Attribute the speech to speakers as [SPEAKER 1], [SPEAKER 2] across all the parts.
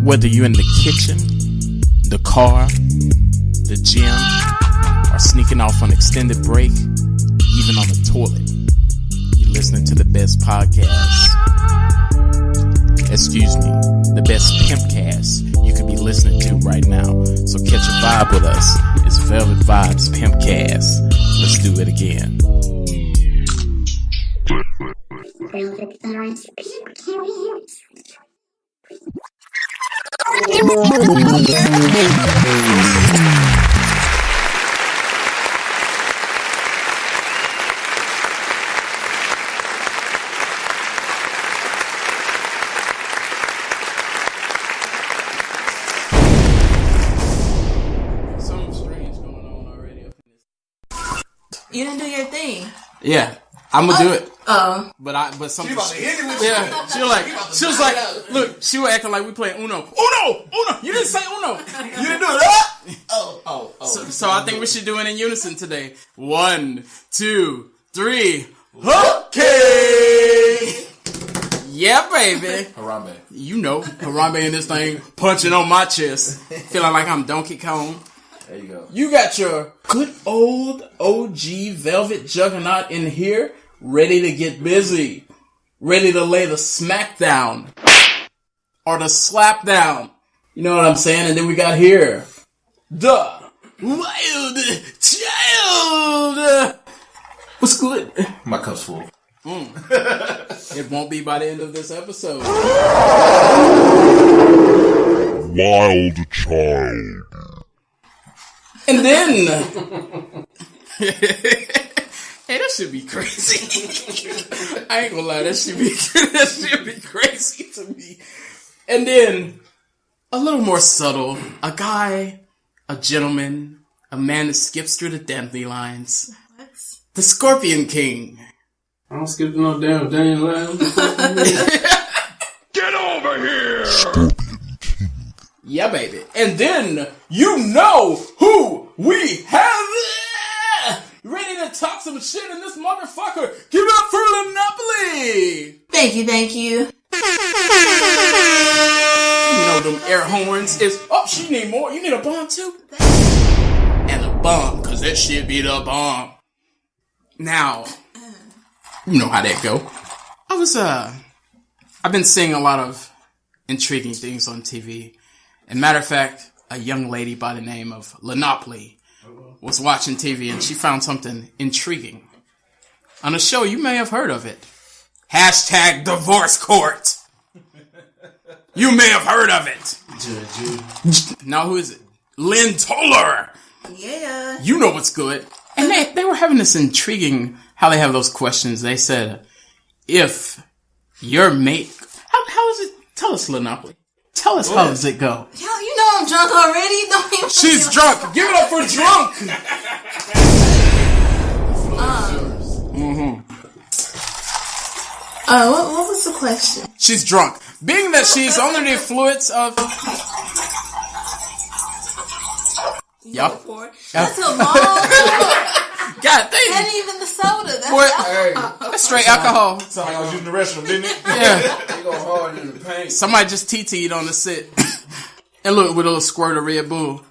[SPEAKER 1] Whether you're in the kitchen, the car, the gym, or sneaking off on extended break, even on the toilet, you're listening to the best podcast. Excuse me, the best pimpcast you could be listening to right now. So catch a vibe with us. It's Velvet Vibes Pimpcast. Let's do it again.
[SPEAKER 2] You didn't do your thing.
[SPEAKER 1] Yeah, I'm gonna do it.
[SPEAKER 2] Oh,
[SPEAKER 1] But something.
[SPEAKER 3] She about to hit it with
[SPEAKER 1] Yeah, she was like, look, she was acting like we playing Uno. Uno. You didn't say Uno.
[SPEAKER 3] You didn't do that? Oh.
[SPEAKER 1] So I think we should do it in unison today. 1, 2, 3. Okay. Yeah, baby.
[SPEAKER 3] Harambe.
[SPEAKER 1] You know, Harambe in this thing, punching on my chest, feeling like I'm Donkey Kong.
[SPEAKER 3] There you go.
[SPEAKER 1] You got your good old OG Velvet Jugganaut in here, ready to get busy, ready to lay the smack down, or the slap down. You know what I'm saying? And then we got here, the Wild Child. What's good?
[SPEAKER 3] My cup's full.
[SPEAKER 1] It won't be by the end of this episode.
[SPEAKER 4] Wild Child.
[SPEAKER 1] And then, hey, that should be crazy. I ain't gonna lie, that should be crazy to me. And then, a little more subtle, a guy, a gentleman, a man that skips through the dandelions.
[SPEAKER 2] what?
[SPEAKER 1] The Scorpion King.
[SPEAKER 5] I don't skip to no damn dandelion.
[SPEAKER 4] Get over here!
[SPEAKER 1] Yeah, baby. And then, you know who we have ready to talk some shit in this motherfucker. Give it up for Monopoly.
[SPEAKER 2] Thank you.
[SPEAKER 1] You know them air horns is, oh, she need more. You need a bomb too? And a bomb, cause that shit be the bomb. Now, you know how that go. I've been seeing a lot of intriguing things on TV. And matter of fact, a young lady by the name of Monopoly was watching TV and she found something intriguing. On a show, you may have heard of it. Hashtag Divorce Court. You may have heard of it. Now who is it? Lynn Toller.
[SPEAKER 2] Yeah.
[SPEAKER 1] You know what's good. And they were having this intriguing, how they have those questions. They said, if your mate, how is it? Tell us, Monopoly. Tell us, how does it go?
[SPEAKER 2] Yo, you know I'm drunk already. Don't even.
[SPEAKER 1] She's drunk. Give it up for drunk.
[SPEAKER 2] What was the question?
[SPEAKER 1] She's drunk. Being that she's under the influence of. Yup.
[SPEAKER 2] That's a long.
[SPEAKER 1] God damn.
[SPEAKER 2] And even the soda. That's
[SPEAKER 1] What?
[SPEAKER 3] Hey,
[SPEAKER 1] That's straight alcohol.
[SPEAKER 3] sound like I was using the restroom, didn't it?
[SPEAKER 1] Yeah.
[SPEAKER 3] You go hard in the paint.
[SPEAKER 1] Somebody just TT'd on the set. And look, with a little squirt of Red Bull.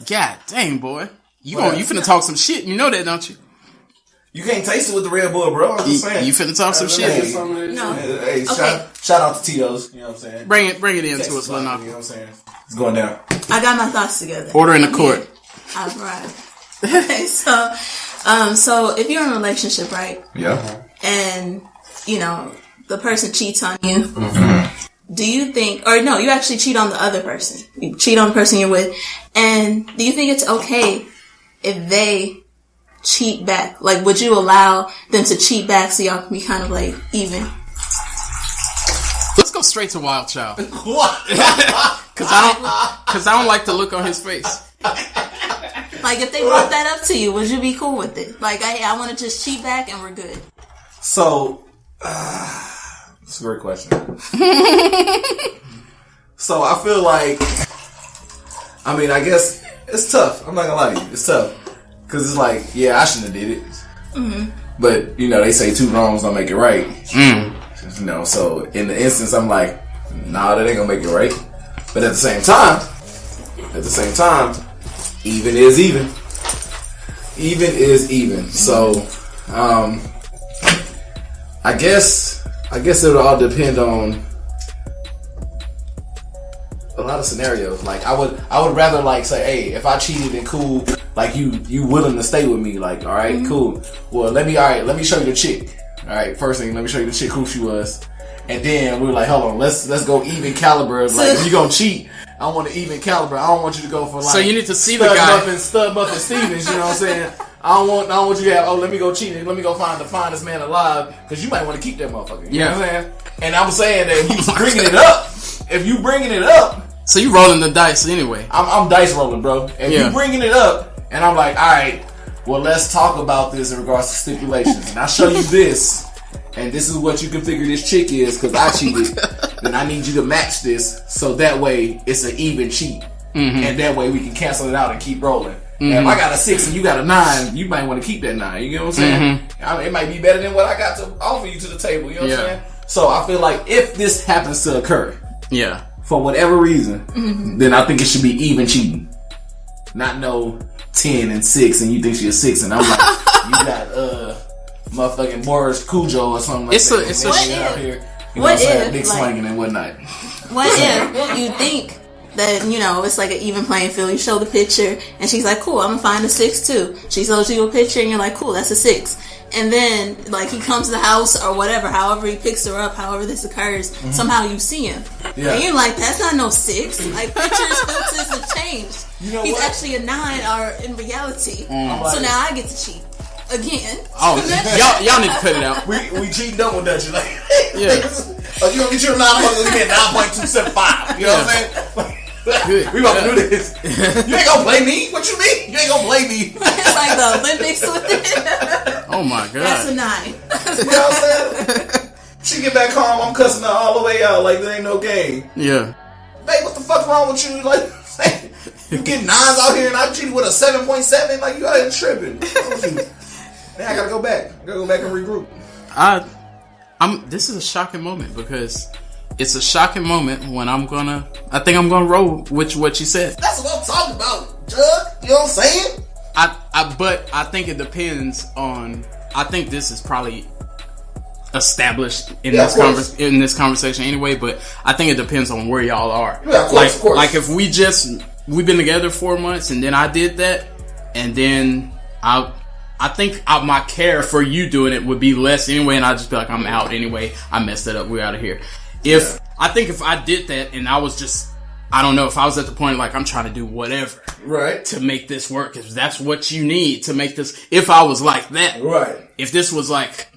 [SPEAKER 1] God dang, boy. You finna talk some shit. You know that, don't you?
[SPEAKER 3] You can't taste it with the Red Bull, bro. I'm just saying.
[SPEAKER 1] You finna talk some shit.
[SPEAKER 2] No.
[SPEAKER 3] Hey,
[SPEAKER 2] Okay.
[SPEAKER 3] shout out to Tito's. You know what I'm saying?
[SPEAKER 1] Bring it into
[SPEAKER 3] Texas
[SPEAKER 1] us,
[SPEAKER 3] vodka,
[SPEAKER 1] Lenox.
[SPEAKER 3] you know what I'm saying? It's going down.
[SPEAKER 2] I got my thoughts together.
[SPEAKER 1] Order in the court.
[SPEAKER 2] All right. Okay, so if you're in a relationship, right?
[SPEAKER 3] Yeah.
[SPEAKER 2] And, you know, the person cheats on you. Do you think, or no, you actually cheat on the other person. You cheat on the person you're with. And do you think it's okay if they cheat back? Like, would you allow them to cheat back so y'all can be kind of like even?
[SPEAKER 1] Let's go straight to Wild Child.
[SPEAKER 3] What?
[SPEAKER 1] Cause I don't like the look on his face.
[SPEAKER 2] Like, if they brought that up to you, would you be cool with it? Like, hey, I want to just cheat back and we're good.
[SPEAKER 3] So, that's a great question. So, I feel like, I mean, I guess it's tough. I'm not gonna lie to you. It's tough. Cause it's like, yeah, I shouldn't have did it. But, you know, they say two wrongs don't make it right. You know, so in the instance, I'm like, nah, that ain't gonna make it right. But at the same time, even is even. Even is even. So, I guess it'll all depend on a lot of scenarios. Like I would rather like say, hey, if I cheated and cool, like you willing to stay with me, like, all right, cool. Well, let me show you the chick. All right, first thing, let me show you the chick who she was, and then we were like, hold on, let's go even caliber. Like if you gonna cheat, I want an even caliber. I don't want you to go for like.
[SPEAKER 1] So you need to see the guy.
[SPEAKER 3] Stud Muffin Stevens. You know what I'm saying? I don't want you to have. Oh, let me go cheat and let me go find the finest man alive, because you might want to keep that motherfucker. You know what I'm saying? And I'm saying that if you bringing it up,
[SPEAKER 1] so you rolling the dice anyway.
[SPEAKER 3] I'm dice rolling, bro. If you bringing it up, and I'm like, all right, well, let's talk about this in regards to stipulations, and I show you this, and this is what you can figure this chick is because I cheated. Then I need you to match this, so that way it's an even cheat, and that way we can cancel it out and keep rolling. And if I got a 6 and you got a 9, you might want to keep that 9. You get what I'm saying? I mean, it might be better than what I got to offer you to the table. You know what I'm saying? So I feel like if this happens to occur, for whatever reason, then I think it should be even cheating, not no 10 and 6, and you think she's a 6, and I'm like, you got motherfucking Boris Cujo or something like that.
[SPEAKER 2] What if?
[SPEAKER 3] What if? Big slanging and whatnot.
[SPEAKER 2] What if you think that, you know, it's like an even playing field? You show the picture, and she's like, cool, I'm gonna find a 6 too. She shows you a picture, and you're like, cool, that's a 6. And then, like, he comes to the house or whatever, however he picks her up, however this occurs, somehow you see him. And you're like, that's not no 6. Like, pictures, filters have changed. You know He's actually a 9 or in reality. So now I get to cheat. Again.
[SPEAKER 1] Oh, y'all need to cut it out.
[SPEAKER 3] We cheat double dutch. Like, you gonna get your 9, I'm gonna get 9.275. You know what I'm saying? Good. We about to do this. You ain't gonna play me? What you mean? You ain't gonna play me?
[SPEAKER 2] It's like the Olympics with it.
[SPEAKER 1] Oh my god.
[SPEAKER 2] That's a 9.
[SPEAKER 3] You know what I'm saying? She get back home, I'm cussing her all the way out like there ain't no game.
[SPEAKER 1] Yeah.
[SPEAKER 3] Babe, what the fuck wrong with you? Like, you get 9s out here and I cheated with a 7.7? Like, you out here tripping. Man, I gotta go back. I gotta go back and regroup.
[SPEAKER 1] This is a shocking moment because it's a shocking moment when I think I'm gonna roll with what you said.
[SPEAKER 3] That's what I'm talking about, Jug. You know what I'm saying?
[SPEAKER 1] But I think it depends on. I think this is probably established in this conversation anyway. But I think it depends on where y'all are.
[SPEAKER 3] Yeah, of course.
[SPEAKER 1] Like if we've been together 4 months and then I did that, and then I think my care for you doing it would be less anyway, and I'd just be like, I'm out anyway. I messed it up. We're out of here. I think if I did that and I was just, I don't know, if I was at the point like I'm trying to do whatever to make this work, if that's what you need to make this, if I was like that, if this was like,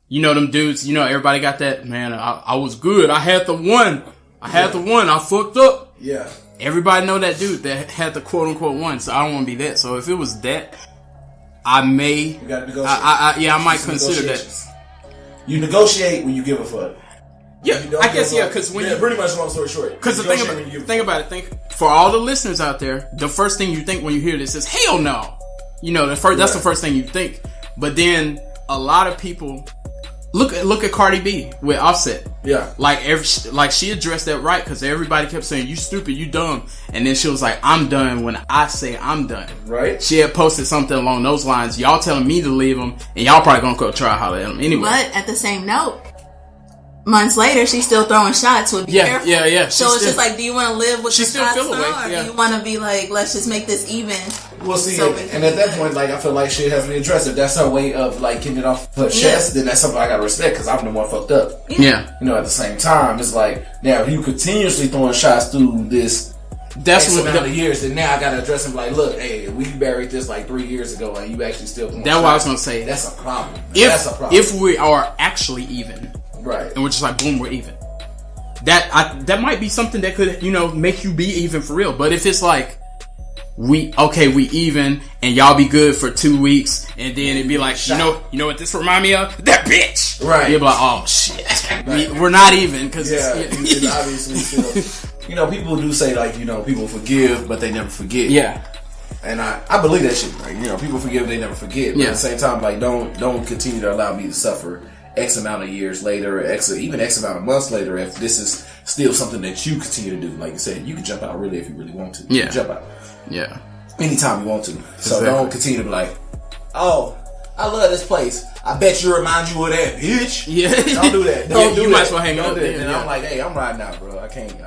[SPEAKER 1] you know, them dudes, you know, everybody got that, man, I was good. I had the one. I fucked up.
[SPEAKER 3] Yeah.
[SPEAKER 1] Everybody know that dude that had the quote unquote one, so I don't want to be that. So if it was that, I may,
[SPEAKER 3] you gotta negotiate.
[SPEAKER 1] I might consider that.
[SPEAKER 3] You negotiate when you give a fuck.
[SPEAKER 1] Yeah, I guess, because when you
[SPEAKER 3] pretty much long story short.
[SPEAKER 1] Because the thing about it, for all the listeners out there, the first thing you think when you hear this is hell no. You know, that's the first thing you think. But then a lot of people look at Cardi B with Offset.
[SPEAKER 3] Yeah,
[SPEAKER 1] like she addressed that right, because everybody kept saying you stupid, you dumb, and then she was like, I'm done when I say I'm done.
[SPEAKER 3] Right.
[SPEAKER 1] She had posted something along those lines. Y'all telling me to leave him, and y'all probably gonna go try to holler at him anyway.
[SPEAKER 2] But at the same note, months later, she's still throwing shots. So be careful.
[SPEAKER 1] Yeah.
[SPEAKER 2] So it's just like, do you want to live with the shots
[SPEAKER 1] or
[SPEAKER 2] do you want to be like, let's just make this even?
[SPEAKER 3] Well, see, and at that point, like, I feel like shit has to be addressed. If that's her way of, like, getting it off her chest, then that's something I gotta respect, because I'm the one fucked up.
[SPEAKER 1] Yeah.
[SPEAKER 3] You know, at the same time, it's like, now, if you continuously throwing shots through this amount of years, then now I gotta address him like, look, hey, we buried this like 3 years ago, and you actually still throwing shots.
[SPEAKER 1] That's what I was gonna say.
[SPEAKER 3] That's a problem.
[SPEAKER 1] If we are actually even,
[SPEAKER 3] right,
[SPEAKER 1] and we're just like, boom, we're even. That might be something that could, you know, make you be even for real. But if it's like, we even, and y'all be good for 2 weeks, and then it'd be like, you know what this remind me of? That bitch!
[SPEAKER 3] Right.
[SPEAKER 1] You'd be like, oh shit. Right. We're not even, because
[SPEAKER 3] it's obviously still, you know, people do say, like, you know, people forgive, but they never forget.
[SPEAKER 1] Yeah.
[SPEAKER 3] And I believe that shit. Like, you know, people forgive, they never forget. But at the same time, like, don't continue to allow me to suffer X amount of years later, or even X amount of months later, if this is still something that you continue to do. Like you said, you can jump out really if you really want to. You can jump out.
[SPEAKER 1] Yeah.
[SPEAKER 3] Anytime you want to. So don't continue to be like, oh, I love this place. I bet you remind you of that, bitch.
[SPEAKER 1] Yeah.
[SPEAKER 3] Don't do that. Don't do
[SPEAKER 1] you
[SPEAKER 3] that.
[SPEAKER 1] might as well hang up there.
[SPEAKER 3] And I'm like, hey, I'm riding out, bro. I can't,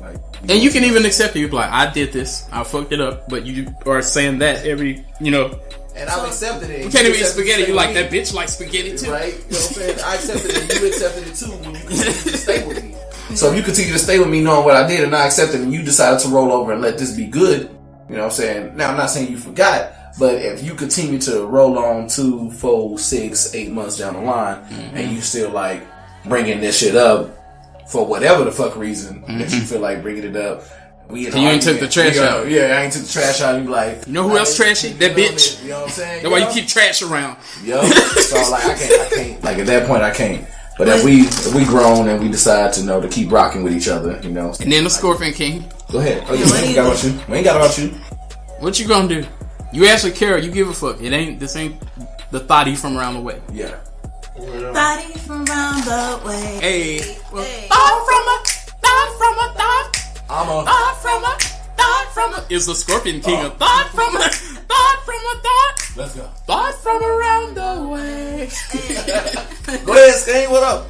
[SPEAKER 3] like.
[SPEAKER 1] And you can even accept it. You're like, I did this. I fucked it up. But you are saying that every,
[SPEAKER 3] And I've accepted it.
[SPEAKER 1] You can't even eat spaghetti. You like, that bitch like spaghetti too.
[SPEAKER 3] Right? You know what I'm saying? I accepted it and you accepted it too when you continue to stay with me. So if you continue to stay with me knowing what I did and I accepted it and you decided to roll over and let this be good, you know what I'm saying? Now, I'm not saying you forgot, but if you continue to roll on 2, 4, 6, 8 months down the line and you still like bringing this shit up for whatever the fuck reason that you feel like bringing it up, you
[SPEAKER 1] ain't took the trash out.
[SPEAKER 3] Yeah, I ain't took the trash out. You be like,
[SPEAKER 1] you know who else trashy? That bitch.
[SPEAKER 3] You know what I'm saying?
[SPEAKER 1] That's why you keep trash around.
[SPEAKER 3] Yo, so like I can't. Like at that point, I can't. But if we grown and we decide to keep rocking with each other,
[SPEAKER 1] And then the Scorpion King.
[SPEAKER 3] Go ahead. Oh, yeah, we ain't got about you. We ain't got about you.
[SPEAKER 1] What you gonna do? You actually care. You give a fuck. This ain't the thotty from around the way.
[SPEAKER 3] Yeah.
[SPEAKER 2] Thotty from around the way.
[SPEAKER 1] Hey. Thought from a is the Scorpion King a thought from a thought.
[SPEAKER 3] Let's go.
[SPEAKER 1] Thought from around the way.
[SPEAKER 3] Go ahead, Skane. What up?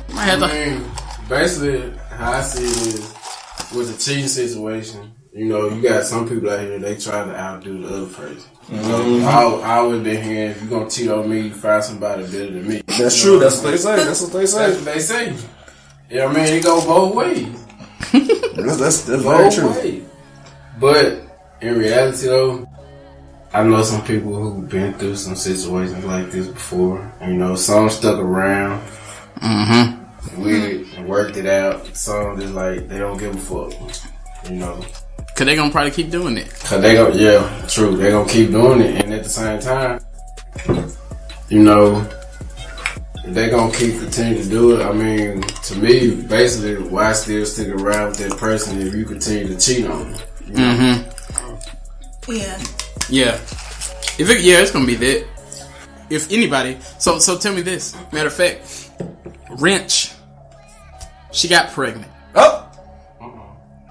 [SPEAKER 5] Basically, how I see it is with the cheating situation. You got some people out here, they try to outdo the other person. I always been hearing, if you gonna cheat on me, you find somebody better than me.
[SPEAKER 3] That's true. That's what they say. That's what they say.
[SPEAKER 5] Yeah, I mean, it go both ways.
[SPEAKER 3] That's very true.
[SPEAKER 5] Ways. But in reality, though, I know some people who've been through some situations like this before. And, some stuck around with it and worked it out. Some just like they don't give a fuck.
[SPEAKER 1] Cause they gonna probably keep doing it.
[SPEAKER 5] Yeah, true. They gonna keep doing it, and at the same time, they gonna keep continuing to do it. I mean, to me, basically, why still stick around with that person if you continue to cheat on them?
[SPEAKER 2] Yeah.
[SPEAKER 1] It's gonna be that. If anybody, so tell me this. Matter of fact, Wrench, she got pregnant.
[SPEAKER 3] Oh.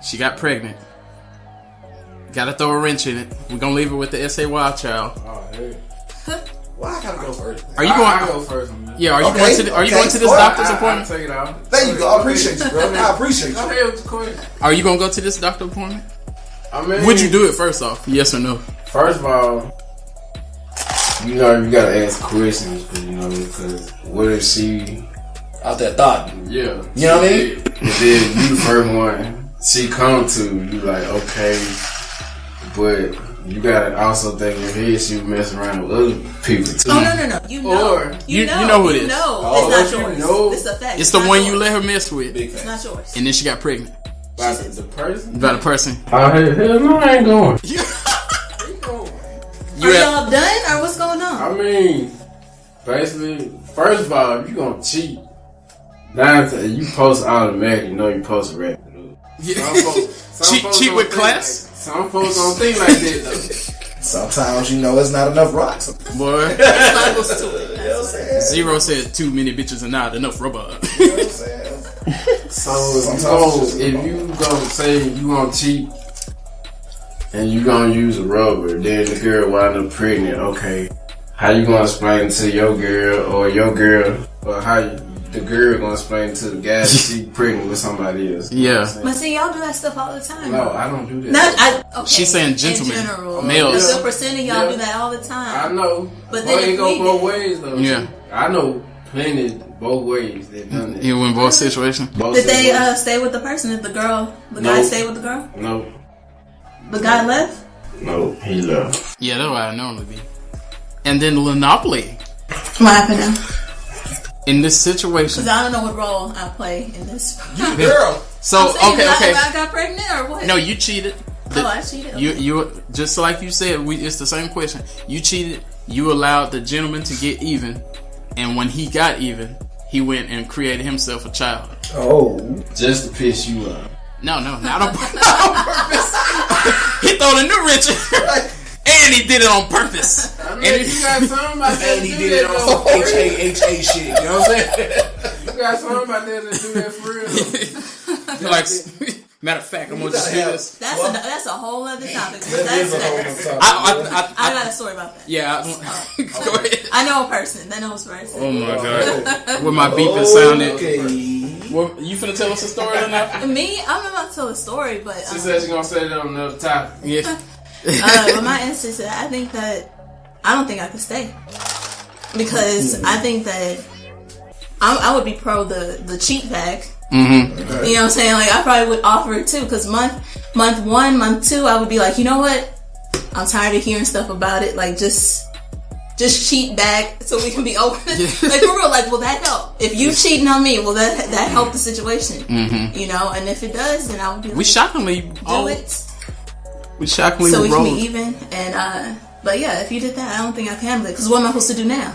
[SPEAKER 1] She got pregnant. Gotta throw a wrench in it. We're gonna leave it with the S.A. Wild Child.
[SPEAKER 5] Oh, hey.
[SPEAKER 3] Why I gotta go first?
[SPEAKER 1] Are you going?
[SPEAKER 5] I go first.
[SPEAKER 1] Yeah. Are you going to? Are you going to this doctor's appointment?
[SPEAKER 5] I'll take it out.
[SPEAKER 3] There you go. I appreciate you, bro. I appreciate you.
[SPEAKER 5] Go ahead with the question.
[SPEAKER 1] Are you gonna go to this doctor appointment?
[SPEAKER 5] I mean,
[SPEAKER 1] would you do it first off? Yes or no?
[SPEAKER 5] First of all, you gotta ask questions, because what if she
[SPEAKER 3] out there thought?
[SPEAKER 5] Yeah.
[SPEAKER 3] You know what I mean?
[SPEAKER 5] And then you the first one she come to, you like, okay, but you gotta also think in your head she was messing around with other people too.
[SPEAKER 2] Oh, no. You know.
[SPEAKER 1] Or you know who it is.
[SPEAKER 2] It's not yours. It's a fact.
[SPEAKER 1] It's the one you let her mess with.
[SPEAKER 2] It's not yours.
[SPEAKER 1] And then she got pregnant.
[SPEAKER 5] By the person?
[SPEAKER 1] By the person.
[SPEAKER 5] Oh, hell no, I ain't going.
[SPEAKER 2] Are y'all done, or what's going on?
[SPEAKER 5] I mean, basically, first of all, if you gonna cheat, you post automatically, you post rap.
[SPEAKER 1] Cheat with class?
[SPEAKER 5] Some folks don't think like that, though.
[SPEAKER 3] Sometimes, it's not enough rocks.
[SPEAKER 1] Boy.
[SPEAKER 2] Levels to it.
[SPEAKER 1] Zero said too many bitches are not enough rubber.
[SPEAKER 3] You know what I'm saying?
[SPEAKER 5] So, if you gonna say you gonna cheat and you gonna use a rubber, then the girl wind up pregnant, okay, how you gonna explain to your girl, or how the girl gonna explain to the guy that she pregnant with somebody else?
[SPEAKER 1] Yeah.
[SPEAKER 2] But see, y'all do that stuff all the time.
[SPEAKER 5] No, I don't do that.
[SPEAKER 2] Okay.
[SPEAKER 1] She's saying gentlemen,
[SPEAKER 2] in general,
[SPEAKER 1] males.
[SPEAKER 2] A good percent of y'all do that all the time.
[SPEAKER 5] I know,
[SPEAKER 2] but then
[SPEAKER 5] it go both ways though.
[SPEAKER 1] Yeah.
[SPEAKER 5] I know plenty both ways they've done that.
[SPEAKER 1] You in both situations?
[SPEAKER 2] Did they stay with the person? Did the guy stay with the girl?
[SPEAKER 5] No.
[SPEAKER 2] The guy left?
[SPEAKER 5] No, he left.
[SPEAKER 1] Yeah, that's what I normally be. And then Monopoly.
[SPEAKER 2] What happened now?
[SPEAKER 1] In this situation.
[SPEAKER 2] Because I don't know what role I play in this.
[SPEAKER 3] You girl.
[SPEAKER 1] So, okay.
[SPEAKER 2] I got pregnant or what?
[SPEAKER 1] No, you cheated.
[SPEAKER 2] I cheated.
[SPEAKER 1] You just like you said, it's the same question. You cheated. You allowed the gentleman to get even. And when he got even, he went and created himself a child.
[SPEAKER 3] Oh.
[SPEAKER 5] Just to piss you off.
[SPEAKER 1] No, not on purpose. He throw the new Richard. And he did it on purpose.
[SPEAKER 5] I mean, you got somebody
[SPEAKER 3] and he did it on some HAHA shit. You know what I'm saying?
[SPEAKER 5] got something out there to do that for real.
[SPEAKER 1] Like, matter of fact, I'm gonna just do this.
[SPEAKER 2] That's a whole other topic.
[SPEAKER 3] That is a whole other topic.
[SPEAKER 2] I got a story about that.
[SPEAKER 1] Yeah, go ahead.
[SPEAKER 2] I know a person that knows a person.
[SPEAKER 1] Oh my god, with my beeping sounded.
[SPEAKER 3] Okay.
[SPEAKER 1] Well, you finna tell us a story or not?
[SPEAKER 2] Me, I'm about to tell a story, but
[SPEAKER 5] She said she's gonna say that on another topic.
[SPEAKER 1] Yeah.
[SPEAKER 2] but my instance, I don't think I could stay because I think that I would be pro the cheat bag.
[SPEAKER 1] Mm-hmm.
[SPEAKER 2] You know what I'm saying? Like I probably would offer it too because month 1, month 2, I would be like, you know what? I'm tired of hearing stuff about it. Like just cheat back so we can be open. Like for real, like will that help? If you cheating on me, will that help the situation?
[SPEAKER 1] Mm-hmm.
[SPEAKER 2] You know, and if it does, then I would be like,
[SPEAKER 1] We shockingly
[SPEAKER 2] do it.
[SPEAKER 1] We shockingly
[SPEAKER 2] So we can
[SPEAKER 1] rolled.
[SPEAKER 2] be even. And but yeah, if you did that, I don't think I can handle it. Because what am I supposed to do now?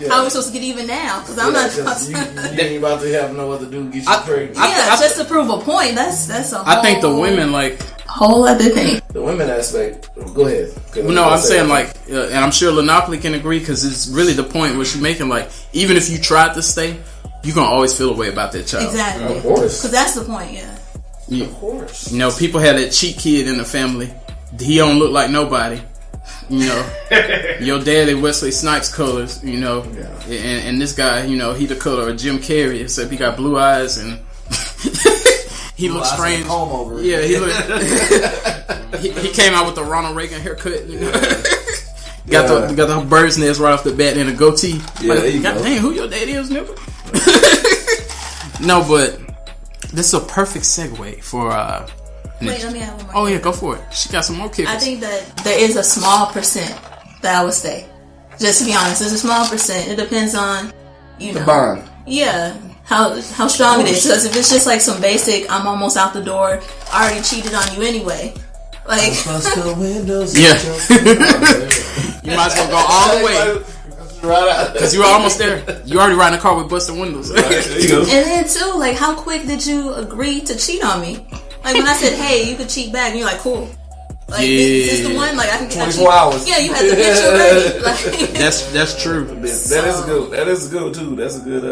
[SPEAKER 2] How are we supposed to get even now? Because I'm not.
[SPEAKER 3] You ain't about to have no other dude get you pregnant.
[SPEAKER 2] Just to prove a point. That's a whole.
[SPEAKER 1] I think the women like.
[SPEAKER 2] Whole other thing.
[SPEAKER 3] The women aspect. Go ahead.
[SPEAKER 1] No, I'm saying like, and I'm sure Lenopoly can agree because it's really the point where she's making. Like, even if you tried to stay, you're gonna always feel a way about that child.
[SPEAKER 2] Exactly.
[SPEAKER 3] Of course.
[SPEAKER 2] Because that's the point. Yeah.
[SPEAKER 3] Of course.
[SPEAKER 1] You know, people had that cheat kid in the family. He don't look like nobody. You know, your daddy Wesley Snipes colors. You know, and this guy, you know, he the color of Jim Carrey, except he got blue eyes and. He looks strange. Yeah, he looked. he came out with the Ronald Reagan haircut. You know, got the bird's nest right off the bat and a goatee.
[SPEAKER 3] Yeah,
[SPEAKER 1] like,
[SPEAKER 3] there you
[SPEAKER 1] God
[SPEAKER 3] go.
[SPEAKER 1] Dang, who your daddy is, nigga? No, but this is a perfect segue for.
[SPEAKER 2] Wait, let me add one more.
[SPEAKER 1] Oh yeah, go for it. She got some more kickers.
[SPEAKER 2] I think that there is a small percent that I would stay. Just to be honest, there's a small percent. It depends on the
[SPEAKER 3] bond.
[SPEAKER 2] Yeah. How strong it is. Because if it's just like some basic, I'm almost out the door, I already cheated on you anyway. Like,
[SPEAKER 1] yeah. You might as well go all the way. Because you were almost there. You already riding a car with busted windows.
[SPEAKER 3] There you go.
[SPEAKER 2] And then too, like, how quick did you agree to cheat on me? Like when I said, "Hey, you could cheat back," and you're like, "Cool." Like, is this the one? Like, I can
[SPEAKER 3] 24 hours.
[SPEAKER 2] Yeah, you had the picture ready. Like,
[SPEAKER 1] that's true.
[SPEAKER 3] That is good. That is good too. That's a good.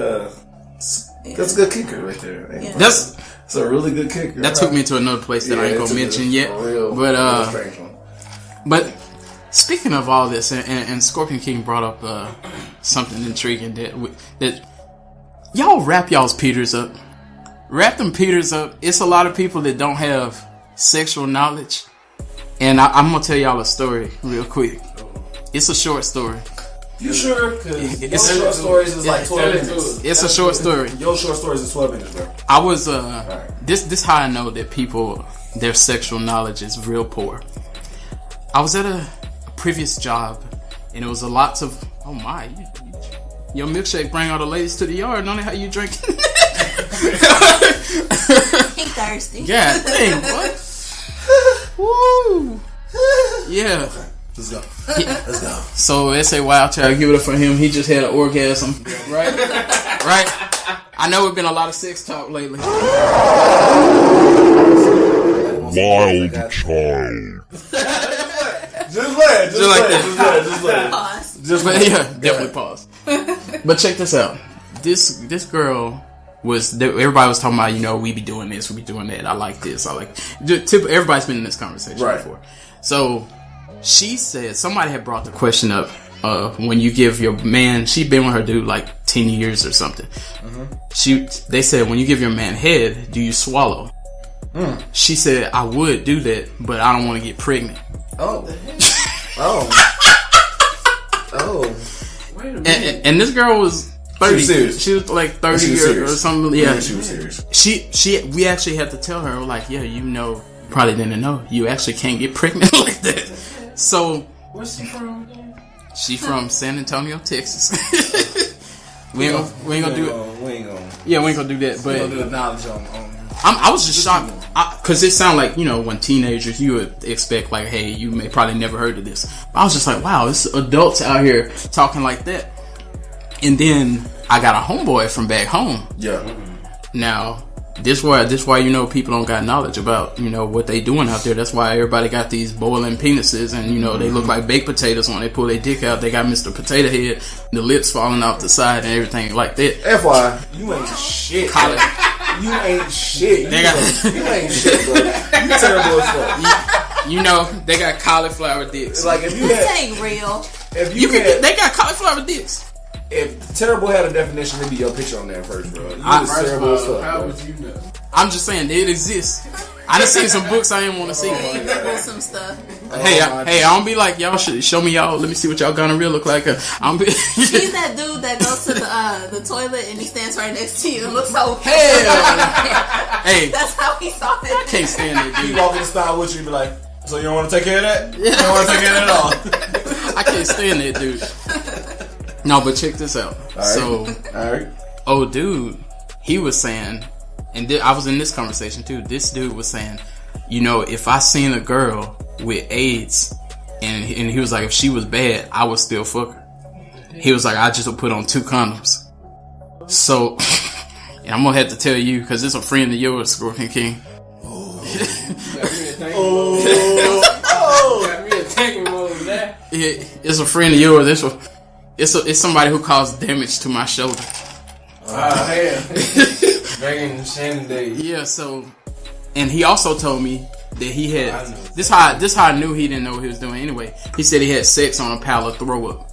[SPEAKER 3] That's a good kicker right there.
[SPEAKER 2] Yeah.
[SPEAKER 3] That's a really good kicker.
[SPEAKER 1] That took me to another place that I ain't gonna mention yet. But speaking of all this, and Scorpion King brought up something intriguing that y'all wrap y'all's Peters up. Wrap them Peters up. It's a lot of people that don't have sexual knowledge, and I'm gonna tell y'all a story real quick. It's a short story.
[SPEAKER 3] You sure? Because short stories is like 12 minutes.
[SPEAKER 1] It's a short story.
[SPEAKER 3] Your short stories is 12 minutes, bro.
[SPEAKER 1] I was this how I know that people, their sexual knowledge is real poor. I was at a previous job, and it was a lots of your milkshake bring all the ladies to the yard. Don't know how you drink.
[SPEAKER 2] he thirsty.
[SPEAKER 1] Yeah, dang, what? Woo! Yeah.
[SPEAKER 3] Let's go.
[SPEAKER 1] Let's go. So S.A. Wild Child, give it up for him. He just had an orgasm. Right? Right? I know it's been a lot of sex talk lately.
[SPEAKER 4] Wild child.
[SPEAKER 3] Just let it.
[SPEAKER 2] Pause.
[SPEAKER 1] Definitely pause. But check this out. This girl everybody was talking about, you know, we be doing this, we be doing that. I like this. I like. Everybody's been in this conversation before. So she said somebody had brought the question up when you give your man. She'd been with her dude like 10 years or something. Mm-hmm. They said when you give your man head, do you swallow? She said I would do that, but I don't want to get pregnant.
[SPEAKER 3] Oh.
[SPEAKER 5] Wait a minute.
[SPEAKER 1] And this girl was 30.
[SPEAKER 3] She was serious.
[SPEAKER 1] She was like 30 or something. Yeah,
[SPEAKER 3] she was serious.
[SPEAKER 1] We actually had to tell her, like, yeah, you know, probably didn't know, you actually can't get pregnant like that. So
[SPEAKER 5] Where's she from?
[SPEAKER 1] She from San Antonio, Texas. we ain't gonna do it.
[SPEAKER 3] We ain't gonna.
[SPEAKER 1] Yeah, we ain't gonna do that. But
[SPEAKER 3] We gonna do the knowledge on.
[SPEAKER 1] I was just shocked because it sounded like, you know, when teenagers you would expect like, hey, you may probably never heard of this. But I was just like, wow, it's adults out here talking like that. And then I got a homeboy from back home.
[SPEAKER 3] Yeah.
[SPEAKER 1] Now This why you know people don't got knowledge about, you know, what they doing out there. That's why everybody got these boiling penises, and you know they look like baked potatoes when they pull their dick out. They got Mr. Potato Head, the lips falling off the side and everything like that.
[SPEAKER 3] FY, you ain't shit. You ain't shit. You ain't shit, bro. You terrible as fuck.
[SPEAKER 1] You know they got cauliflower dicks.
[SPEAKER 3] Like if you
[SPEAKER 2] This
[SPEAKER 3] had,
[SPEAKER 2] ain't real.
[SPEAKER 3] if
[SPEAKER 1] they got cauliflower dicks.
[SPEAKER 3] If terrible had a definition, it'd be your picture on there first, bro. You was terrible as fuck.
[SPEAKER 5] How
[SPEAKER 3] Bro.
[SPEAKER 5] would you know?
[SPEAKER 1] I'm just saying it exists. I done seen some books I didn't want to see.
[SPEAKER 2] Google some stuff.
[SPEAKER 1] Hey, I don't be like, y'all should show me y'all. Let me see what y'all gonorrhea look like. I don't be.
[SPEAKER 2] He's that dude that goes to the toilet and he stands right next to you and looks so
[SPEAKER 1] Hell. Hey,
[SPEAKER 2] That's how he saw it.
[SPEAKER 1] can't stand it,
[SPEAKER 3] He
[SPEAKER 1] dude.
[SPEAKER 3] walk in the style with you and be like, so you don't want to take care of that? You don't want to take care of that at all.
[SPEAKER 1] I can't stand that, dude. No, but check this out. So,
[SPEAKER 3] Alright.
[SPEAKER 1] oh, dude, he was saying, and I was in this conversation too. This dude was saying, you know, if I seen a girl with AIDS, and he was like, if she was bad, I would still fuck her. He was like, I just would put on 2 condoms. So, and I'm gonna have to tell you because it's a friend of yours, Scorpion King. It's a friend of yours. It's somebody who caused damage to my shoulder.
[SPEAKER 5] Hell. Back in the Shannon days.
[SPEAKER 1] Yeah, so, and he also told me that he had this how I knew he didn't know what he was doing anyway. He said he had sex on a pile of throw up.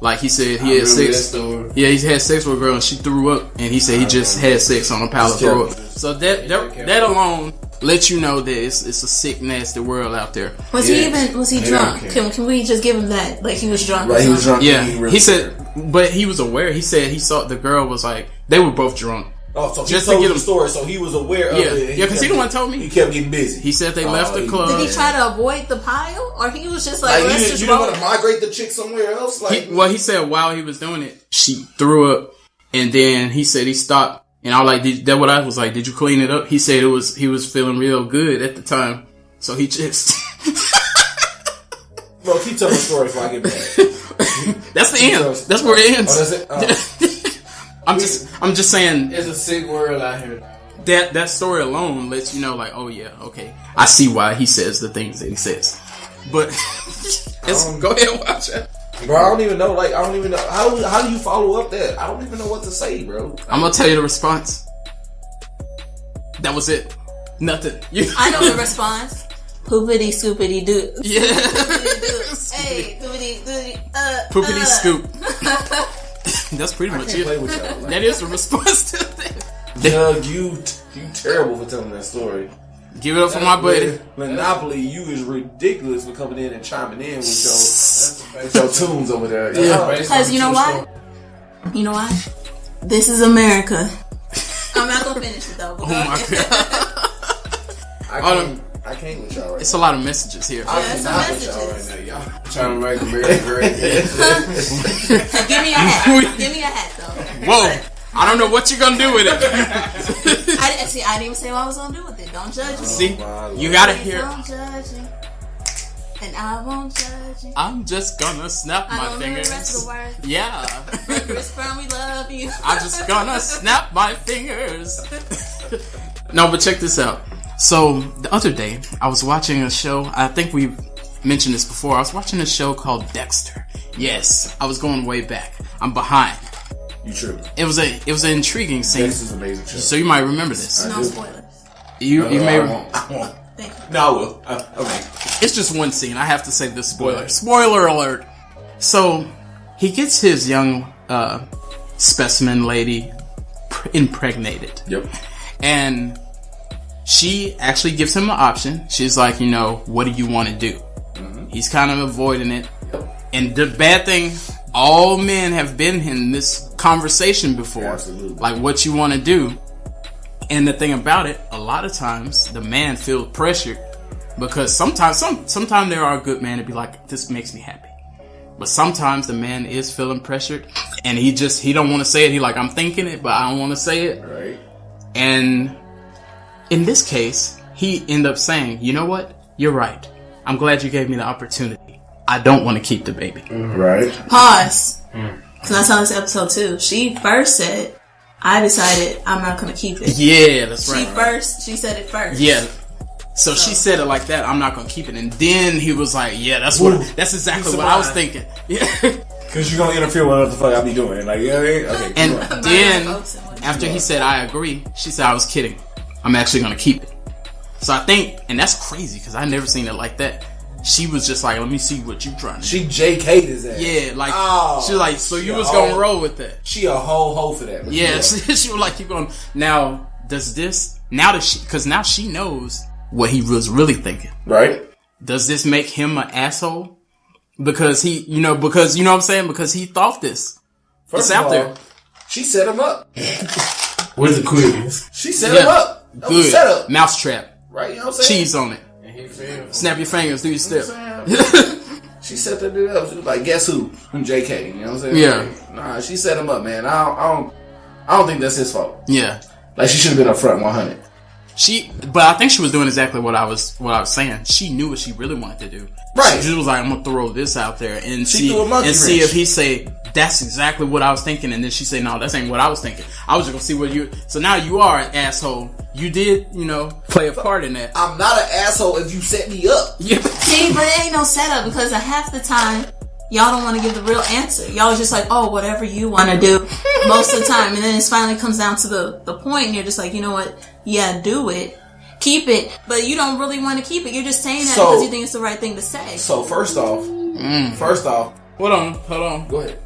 [SPEAKER 1] Like he said he had sex. Yeah, he had sex with a girl and she threw up, and he said he just had sex on a pile of throw up. So that alone lets you know that it's a sick, nasty world out there.
[SPEAKER 2] Was he drunk? Can we just give him that? Like he was drunk.
[SPEAKER 3] Right, he was drunk.
[SPEAKER 1] Yeah, he said, but he was aware. He said he saw the girl was like, they were both drunk.
[SPEAKER 3] Oh, so
[SPEAKER 1] Just
[SPEAKER 3] he
[SPEAKER 1] to
[SPEAKER 3] told
[SPEAKER 1] get
[SPEAKER 3] the
[SPEAKER 1] him
[SPEAKER 3] story, so he was aware of it.
[SPEAKER 1] Yeah, because he the one told me.
[SPEAKER 3] He kept getting busy.
[SPEAKER 1] He said they left the club.
[SPEAKER 2] Did he try to avoid the pile, or he was just like,
[SPEAKER 3] Like,
[SPEAKER 2] let's just
[SPEAKER 3] you didn't
[SPEAKER 2] roll?
[SPEAKER 3] want to migrate the chick somewhere else? Like,
[SPEAKER 1] He said while he was doing it, she threw up, and then he said he stopped. And I was like, that what I was like, did you clean it up? He said he was feeling real good at the time, so he just.
[SPEAKER 3] bro, keep telling the story before I get back.
[SPEAKER 1] That's the end. That's where it ends.
[SPEAKER 3] Oh, that's it?
[SPEAKER 1] I'm just saying
[SPEAKER 5] It's a sick world out here.
[SPEAKER 1] that story alone lets you know, like, oh yeah, okay, I see why he says the things that he says. But go ahead and watch it.
[SPEAKER 3] Bro, I don't even know. Like, I don't even know. How do you follow up that? I don't even know what to say, bro.
[SPEAKER 1] I'm gonna tell you the response. That was it. Nothing.
[SPEAKER 2] I know the response. Poopity scoopity doo.
[SPEAKER 1] Yeah.
[SPEAKER 2] Hey, poopity doody.
[SPEAKER 1] Poopity scoop. That's pretty
[SPEAKER 3] I
[SPEAKER 1] much
[SPEAKER 3] can't play
[SPEAKER 1] it.
[SPEAKER 3] with y'all. Like,
[SPEAKER 1] That is the response to that.
[SPEAKER 3] Doug, you terrible for telling that story.
[SPEAKER 1] Give it up for my buddy.
[SPEAKER 3] Monopoly, you is ridiculous for coming in and chiming in with your tunes over there.
[SPEAKER 1] Yeah.
[SPEAKER 2] Because you know why? You know why? This is America. I'm not gonna finish it though.
[SPEAKER 1] Oh my god.
[SPEAKER 3] I can't with y'all right
[SPEAKER 1] It's a lot of messages here.
[SPEAKER 3] now.
[SPEAKER 2] some
[SPEAKER 3] I'm not with y'all
[SPEAKER 2] messages.
[SPEAKER 3] right now, y'all.
[SPEAKER 5] Trying to make America great.
[SPEAKER 2] Give me a hat. Give me a hat though.
[SPEAKER 1] Whoa. I don't know what you're gonna do with it.
[SPEAKER 2] I didn't even say what I was gonna do with it. Don't judge me.
[SPEAKER 1] See, you gotta hear.
[SPEAKER 2] Don't judge me, and I won't judge you.
[SPEAKER 1] I'm just gonna snap
[SPEAKER 2] I
[SPEAKER 1] my
[SPEAKER 2] don't know the rest of the
[SPEAKER 1] fingers.
[SPEAKER 2] words.
[SPEAKER 1] Yeah.
[SPEAKER 2] Chris Brown, we love you.
[SPEAKER 1] I'm just gonna snap my fingers. No, but check this out. So, the other day, I was watching a show. I think we've mentioned this before. I was watching a show called Dexter. Yes, I was going way back. I'm behind.
[SPEAKER 3] You tripping.
[SPEAKER 1] It was an intriguing scene.
[SPEAKER 3] This is an amazing show.
[SPEAKER 1] So you might remember this.
[SPEAKER 2] No spoilers.
[SPEAKER 1] You may.
[SPEAKER 3] I won't.
[SPEAKER 2] Thank you.
[SPEAKER 3] No, I will. Okay.
[SPEAKER 1] It's just one scene. I have to say this spoiler. Spoiler alert. So he gets his young specimen lady impregnated.
[SPEAKER 3] Yep.
[SPEAKER 1] And she actually gives him an option. She's like, you know, what do you want to do? He's kind of avoiding it. And the bad thing, all men have been in this conversation before.
[SPEAKER 3] Absolutely.
[SPEAKER 1] Like what you want to do. And the thing about it, a lot of times the man feels pressured because sometimes there are good men to be like, this makes me happy. But sometimes the man is feeling pressured and he don't want to say it. He like, I'm thinking it, but I don't want to say it.
[SPEAKER 3] Right.
[SPEAKER 1] And in this case, he ended up saying, you know what? You're right. I'm glad you gave me the opportunity. I don't want to keep the baby.
[SPEAKER 3] Right.
[SPEAKER 2] Pause. Because I saw this episode too. She first said, I decided I'm not going to keep it.
[SPEAKER 1] Yeah, that's right.
[SPEAKER 2] She said it first.
[SPEAKER 1] Yeah. So she said it like that. I'm not going to keep it. And then he was like, yeah, that's exactly what I was thinking. Yeah.
[SPEAKER 3] Because you're going to interfere with what the fuck I be doing. Like, yeah, okay.
[SPEAKER 1] And then, after he said, I agree, she said, I was kidding. I'm actually going to keep it. So I think, and that's crazy because I never seen it like that. She was just like, let me see what you trying to do.
[SPEAKER 3] She JK'd his ass.
[SPEAKER 1] Yeah, like, she was like, so you was going to roll with that.
[SPEAKER 3] She a whole hoe for that.
[SPEAKER 1] Yeah, she was like, keep going. Now, because now she knows what he was really thinking.
[SPEAKER 3] Right.
[SPEAKER 1] Does this make him an asshole? Because you know what I'm saying? Because he thought this.
[SPEAKER 3] First
[SPEAKER 1] it's out
[SPEAKER 3] of all,
[SPEAKER 1] there.
[SPEAKER 3] She set him up.
[SPEAKER 5] Where's the quiz?
[SPEAKER 3] She set him up. That was
[SPEAKER 1] Good.
[SPEAKER 3] set up.
[SPEAKER 1] Mousetrap.
[SPEAKER 3] Right, you know what I'm saying?
[SPEAKER 1] Cheese on it. Snap your fingers, do your step.
[SPEAKER 3] She set that dude up. She was like, guess who? I'm JK. You know what I'm saying?
[SPEAKER 1] Yeah.
[SPEAKER 3] Like, nah, she set him up, man. I don't think that's his fault.
[SPEAKER 1] Yeah.
[SPEAKER 3] Like, she should have been up front 100.
[SPEAKER 1] But I think she was doing exactly what I was saying. She knew what she really wanted to do.
[SPEAKER 3] Right.
[SPEAKER 1] She was like, I'm gonna throw this out there and
[SPEAKER 3] She threw a monkey
[SPEAKER 1] see
[SPEAKER 3] wrench.
[SPEAKER 1] if he say that's exactly what I was thinking, and then she say no, that ain't what I was thinking. I was just gonna see what you. So now you are an asshole. You did, play a part in that.
[SPEAKER 3] I'm not an asshole if you set me up.
[SPEAKER 1] Yeah.
[SPEAKER 2] See, but it ain't no setup because half the time y'all don't want to give the real answer. Y'all are just like, oh, whatever you want to do most of the time. And then it finally comes down to the point and you're just like, you know what? Yeah, do it. Keep it. But you don't really want to keep it. You're just saying that because you think it's the right thing to say.
[SPEAKER 3] So first off,
[SPEAKER 1] hold on.
[SPEAKER 3] Go ahead.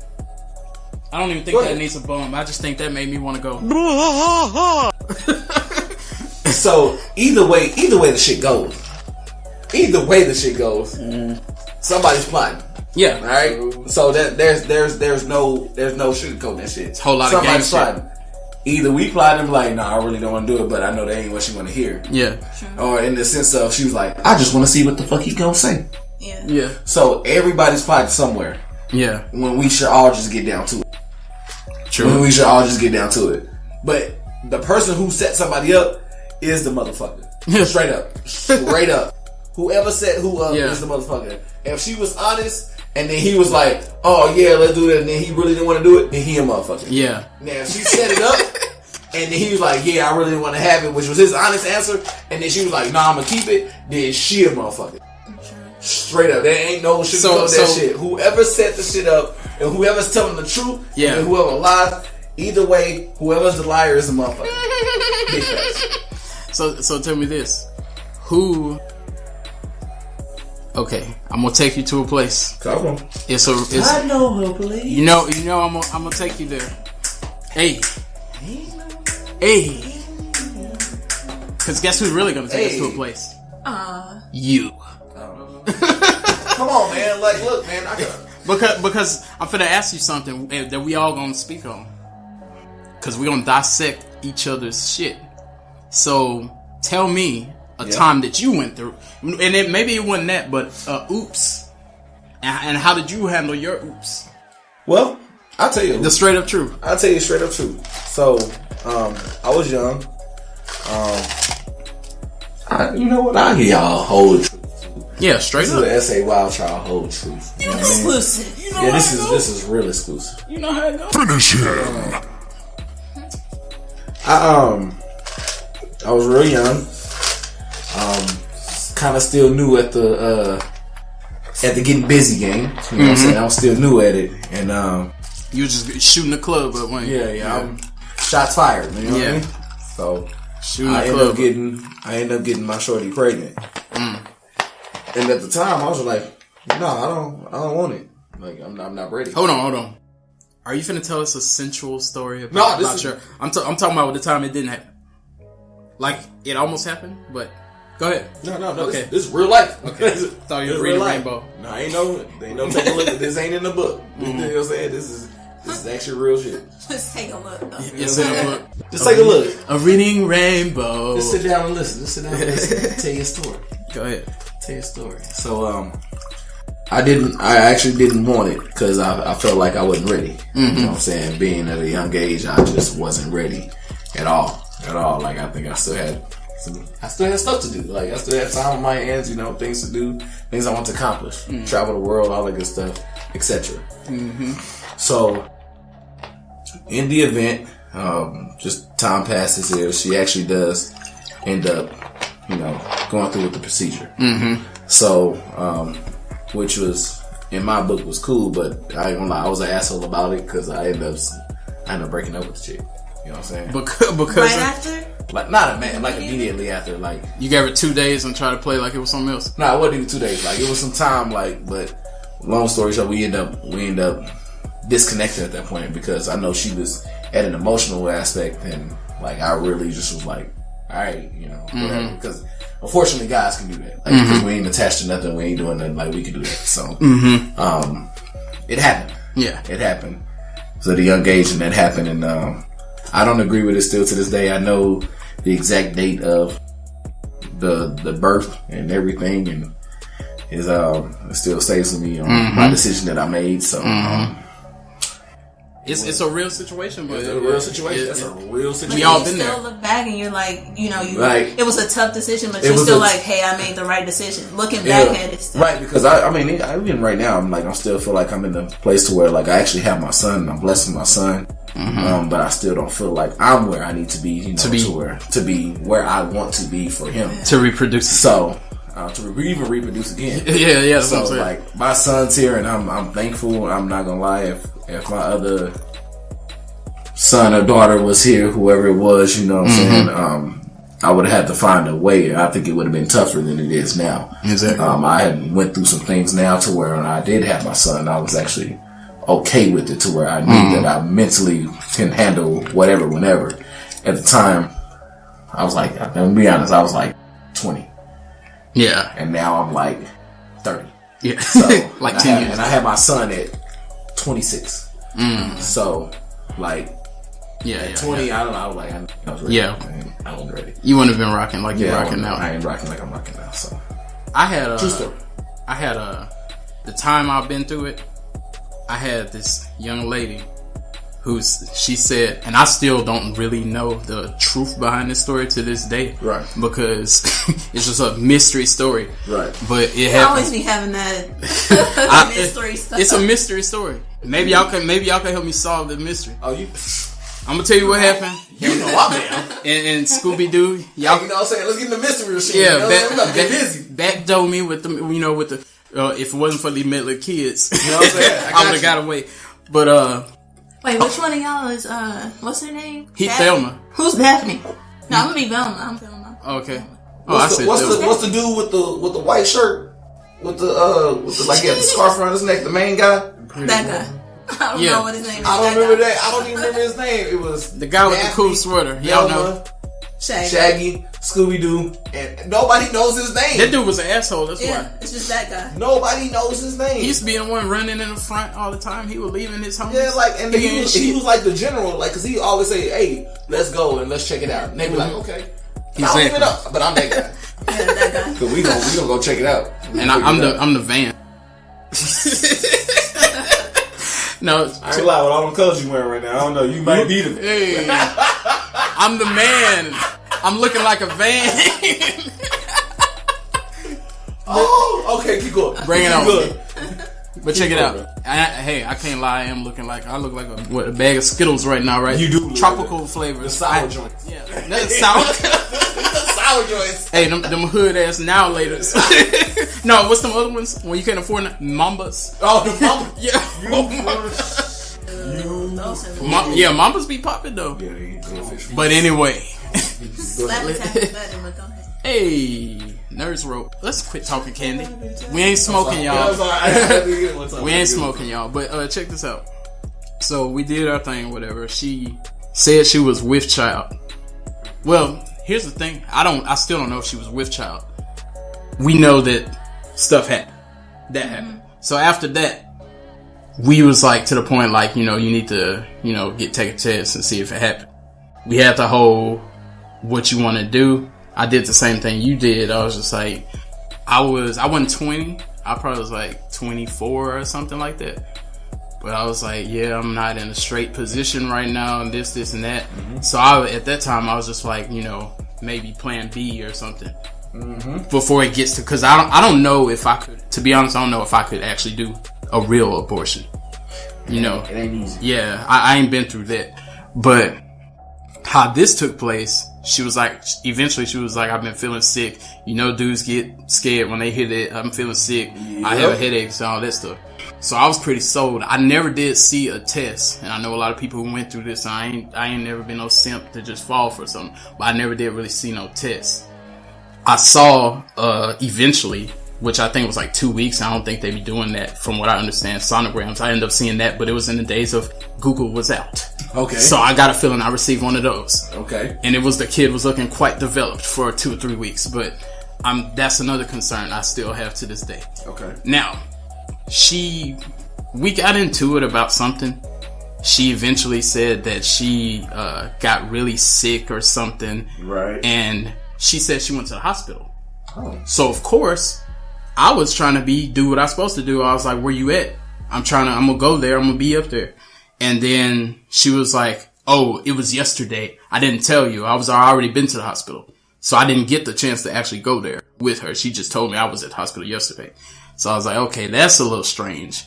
[SPEAKER 1] I don't even think that needs a bum. I just think that made me want to go.
[SPEAKER 3] So either way the shit goes. Somebody's plotting.
[SPEAKER 1] Yeah.
[SPEAKER 3] All right. So that there's no sugarcoating that shit.
[SPEAKER 1] It's a whole lot of
[SPEAKER 3] Somebody's
[SPEAKER 1] game
[SPEAKER 3] plotting. Either we plotting and like, nah, I really don't want to do it, but I know that ain't what she want to hear.
[SPEAKER 1] Yeah.
[SPEAKER 3] Or in the sense of she was like, I just want to see what the fuck he gonna say.
[SPEAKER 2] Yeah.
[SPEAKER 1] Yeah.
[SPEAKER 3] So everybody's plotting somewhere.
[SPEAKER 1] Yeah.
[SPEAKER 3] When we should all just get down to it.
[SPEAKER 1] True.
[SPEAKER 3] When we should all just get down to it. But the person who set somebody up is the motherfucker. Straight up. Whoever set who up is the motherfucker. If she was honest and then he was like, oh yeah, let's do that, and then he really didn't want to do it, then he a motherfucker.
[SPEAKER 1] Yeah.
[SPEAKER 3] Now if she set it up and then he was like, yeah, I really didn't want to have it, which was his honest answer, and then she was like, nah, I'm gonna keep it, then she a motherfucker. Straight up. There ain't no shit that shit. Whoever set the shit up and whoever's telling the truth and whoever lies, either way, whoever's the liar is a motherfucker. Big facts.
[SPEAKER 1] So tell me this. Okay, I'm gonna take you to a place.
[SPEAKER 3] Come on.
[SPEAKER 1] I
[SPEAKER 3] know her, please.
[SPEAKER 1] You know, I'm gonna take you there. Hey. Cause guess who's really gonna take us to a place? You.
[SPEAKER 3] Come on, man. Like, look, man.
[SPEAKER 1] Because I'm finna ask you something that we all gonna speak on. Cause we gonna dissect each other's shit. So tell me a time that you went through, and maybe it wasn't that, but oops. And how did you handle your oops?
[SPEAKER 3] Well, I'll tell you
[SPEAKER 1] the straight up truth.
[SPEAKER 3] I'll tell you straight up truth. So, I was young. You know what? I'll give y'all a whole truth.
[SPEAKER 1] Yeah, straight up.
[SPEAKER 3] This is an SA Wild Child whole truth. You know what
[SPEAKER 2] exclusive.
[SPEAKER 3] I mean? You know this is real exclusive.
[SPEAKER 1] You know how it goes.
[SPEAKER 4] Finish him.
[SPEAKER 3] I was real young. Kind of still new at the getting busy game. You know what I'm saying? I was still new at it, and
[SPEAKER 1] you were just shooting the club up, weren't you?
[SPEAKER 3] Yeah. Shots fired. You know what I mean? So
[SPEAKER 1] shooting
[SPEAKER 3] I ended up getting my shorty pregnant. And at the time, I was like, no, I don't want it. Like, I'm not ready.
[SPEAKER 1] Hold on. Are you finna tell us a sensual story about your? I'm talking about the time it didn't happen. Like it almost happened, but go ahead.
[SPEAKER 3] No.
[SPEAKER 1] Okay.
[SPEAKER 3] This is real life.
[SPEAKER 1] Okay. Thought you were reading Rainbow.
[SPEAKER 3] No, ain't no take a look. This ain't in the book. You know what I'm saying? This is actually real shit.
[SPEAKER 2] Let's take a look.
[SPEAKER 1] It's in the book.
[SPEAKER 3] Just take a look.
[SPEAKER 1] A reading Rainbow.
[SPEAKER 3] Just sit down and listen. Tell your story.
[SPEAKER 1] Go ahead.
[SPEAKER 3] Tell your story. So I actually didn't want it because I felt like I wasn't ready. You know what I'm saying? Being at a young age, I just wasn't ready at all. Like, I think I still had stuff to do. Like, I still had time on my hands, things to do, things I want to accomplish, travel the world, all that good stuff, etc. So, in the event, just time passes here. She actually does end up, going through with the procedure. Mm-hmm. So, which was, in my book, was cool, but I ain't gonna lie, I was an asshole about it because I ended up breaking up with the chick. You know what I'm saying?
[SPEAKER 1] Because
[SPEAKER 2] right after?
[SPEAKER 3] Like, not a man, like immediately after, like.
[SPEAKER 1] You gave her 2 days and tried to play like it was something else?
[SPEAKER 3] No, it wasn't even 2 days. Like, it was some time, like, but long story short, we end up disconnected at that point because I know she was at an emotional aspect and, like, I really just was like, alright, whatever. Because, unfortunately, guys can do that. Like, because we ain't attached to nothing, we ain't doing nothing, like, we can do that. So, it happened. Yeah. It happened. So, the young age and that happened, and, I don't agree with it still to this day. I know the exact date of the birth and everything, and it still stays with me on my decision that I made. So
[SPEAKER 1] it's a real situation, but
[SPEAKER 3] it's a real situation. That's a real situation.
[SPEAKER 2] We all been there. You still look back and you're like, it was a tough decision, but you're still like, hey, I made the right decision. Looking back at it, still.
[SPEAKER 3] Right? Because I mean, even right now, I still feel like I'm in the place to where like I actually have my son. And I'm blessed with my son. But I still don't feel like I'm where I need to be, to be where I want to be for him
[SPEAKER 1] to reproduce.
[SPEAKER 3] So to even reproduce again.
[SPEAKER 1] Yeah.
[SPEAKER 3] So like my son's here, and I'm thankful. I'm not gonna lie. If my other son or daughter was here, whoever it was, you know what I'm saying, I would have had to find a way. I think it would have been tougher than it is now.
[SPEAKER 1] Exactly.
[SPEAKER 3] I had went through some things now to where when I did have my son, I was actually okay with it to where I knew that I mentally can handle whatever, whenever. At the time, I was like, I'm gonna be honest, I was like 20.
[SPEAKER 1] Yeah.
[SPEAKER 3] And now I'm like 30.
[SPEAKER 1] Yeah.
[SPEAKER 3] So,
[SPEAKER 1] like 10 years.
[SPEAKER 3] And I had my son at 26. So, like, at 20, I don't know, I was like, I was ready. I wasn't ready.
[SPEAKER 1] You wouldn't have been rocking like you're rocking now.
[SPEAKER 3] I ain't rocking like I'm rocking now, so.
[SPEAKER 1] I had the time I've been through it, I had this young lady she said, and I still don't really know the truth behind this story to this day. Right. Because it's just a mystery story. Right. But it happened.
[SPEAKER 2] Always be having that mystery stuff.
[SPEAKER 1] It's a mystery story. Maybe y'all can help me solve the mystery. I'm gonna tell you what happened.
[SPEAKER 3] You know I'm down.
[SPEAKER 1] And Scooby Doo, y'all.
[SPEAKER 3] You know what I'm saying? Let's get in the mystery machine.
[SPEAKER 1] Yeah,
[SPEAKER 3] get busy.
[SPEAKER 1] Backdoor me with the if it wasn't for the little kids,
[SPEAKER 3] you know what I'm saying?
[SPEAKER 1] I would have got away. But
[SPEAKER 2] wait, which one of y'all is what's her name?
[SPEAKER 1] Thelma.
[SPEAKER 2] Who's Daphne? No, I'm gonna be Velma. I'm Velma.
[SPEAKER 1] Okay.
[SPEAKER 3] What's the dude with the white shirt with the like he had the scarf around his neck? The main guy.
[SPEAKER 2] That guy. I don't know what his name is.
[SPEAKER 3] I don't remember that. I don't even remember his name. It was
[SPEAKER 1] the guy with the cool sweater. Y'all know.
[SPEAKER 3] Shaggy, Scooby Doo, and nobody knows his name.
[SPEAKER 1] That dude was an asshole. That's why.
[SPEAKER 2] It's just that guy.
[SPEAKER 3] Nobody knows his name.
[SPEAKER 1] He used to be the one running in the front all the time. He was leaving his home.
[SPEAKER 3] Yeah, like, and he was like the general, like, cause he always say, "Hey, let's go and let's check it out." And they be like, "Okay." I don't even know, but I'm that guy.
[SPEAKER 2] Yeah, that guy.
[SPEAKER 3] Cause we gonna go check it out.
[SPEAKER 1] And I'm the van. No,
[SPEAKER 3] I ain't lie with all them colors you wearing right now. I don't know. You might be the.
[SPEAKER 1] Hey, I'm the man. I'm looking like a van.
[SPEAKER 3] Oh, okay, keep going.
[SPEAKER 1] Bring it on. But check it out. I can't lie. I look like a bag of Skittles right now, right?
[SPEAKER 3] You do.
[SPEAKER 1] Tropical flavors.
[SPEAKER 3] The sour joints.
[SPEAKER 1] Yeah, that's sour.
[SPEAKER 3] Sour joints.
[SPEAKER 1] Hey, them hood ass now laters. No, what's them other ones when you can't afford them? Mambas.
[SPEAKER 3] Oh, the Mambas.
[SPEAKER 1] Yeah. Mambas be popping though.
[SPEAKER 3] Yeah,
[SPEAKER 1] but anyway.
[SPEAKER 2] Hey,
[SPEAKER 1] Nerds Rope. Let's quit talking candy. We ain't smoking, y'all. We ain't smoking, y'all. But check this out. So we did our thing, whatever. She said she was with child. Well, here's the thing. I still don't know if she was with child. We know that stuff happened. That happened. So after that, we was like to the point like, you need to, take a test and see if it happened. We had the whole what you want to do. I did the same thing you did. I was just like, I wasn't 20. I probably was like 24 or something like that. But I was like, yeah, I'm not in a straight position right now and this and that. Mm-hmm. So at that time I was just like, maybe plan B or something. Mm-hmm. Before it gets to, cause I don't know if I could, to be honest, I don't know if I could actually do a real abortion. It
[SPEAKER 3] ain't easy.
[SPEAKER 1] Yeah, I ain't been through that. But how this took place, she was like, eventually she was like, I've been feeling sick. You know, dudes get scared when they hear that I'm feeling sick. Yep. I have a headache and all that stuff. So I was pretty sold. I never did see a test. And I know a lot of people who went through this. I ain't never been no simp to just fall for something. But I never did really see no test. I saw, eventually, which I think was like 2 weeks. I don't think they be doing that from what I understand. Sonograms. I ended up seeing that, but it was in the days of Google was out.
[SPEAKER 3] Okay.
[SPEAKER 1] So I got a feeling I received one of those.
[SPEAKER 3] Okay.
[SPEAKER 1] And it was the kid was looking quite developed for 2 or 3 weeks, but that's another concern I still have to this day.
[SPEAKER 3] Okay.
[SPEAKER 1] Now, we got into it about something. She eventually said that she got really sick or something.
[SPEAKER 3] Right.
[SPEAKER 1] And she said she went to the hospital.
[SPEAKER 3] Oh.
[SPEAKER 1] So of course, I was trying to do what I was supposed to do. I was like, where you at? I'm gonna go there. I'm gonna be up there. And then she was like, oh, it was yesterday. I didn't tell you. I already been to the hospital. So I didn't get the chance to actually go there with her. She just told me I was at the hospital yesterday. So I was like, okay, that's a little strange.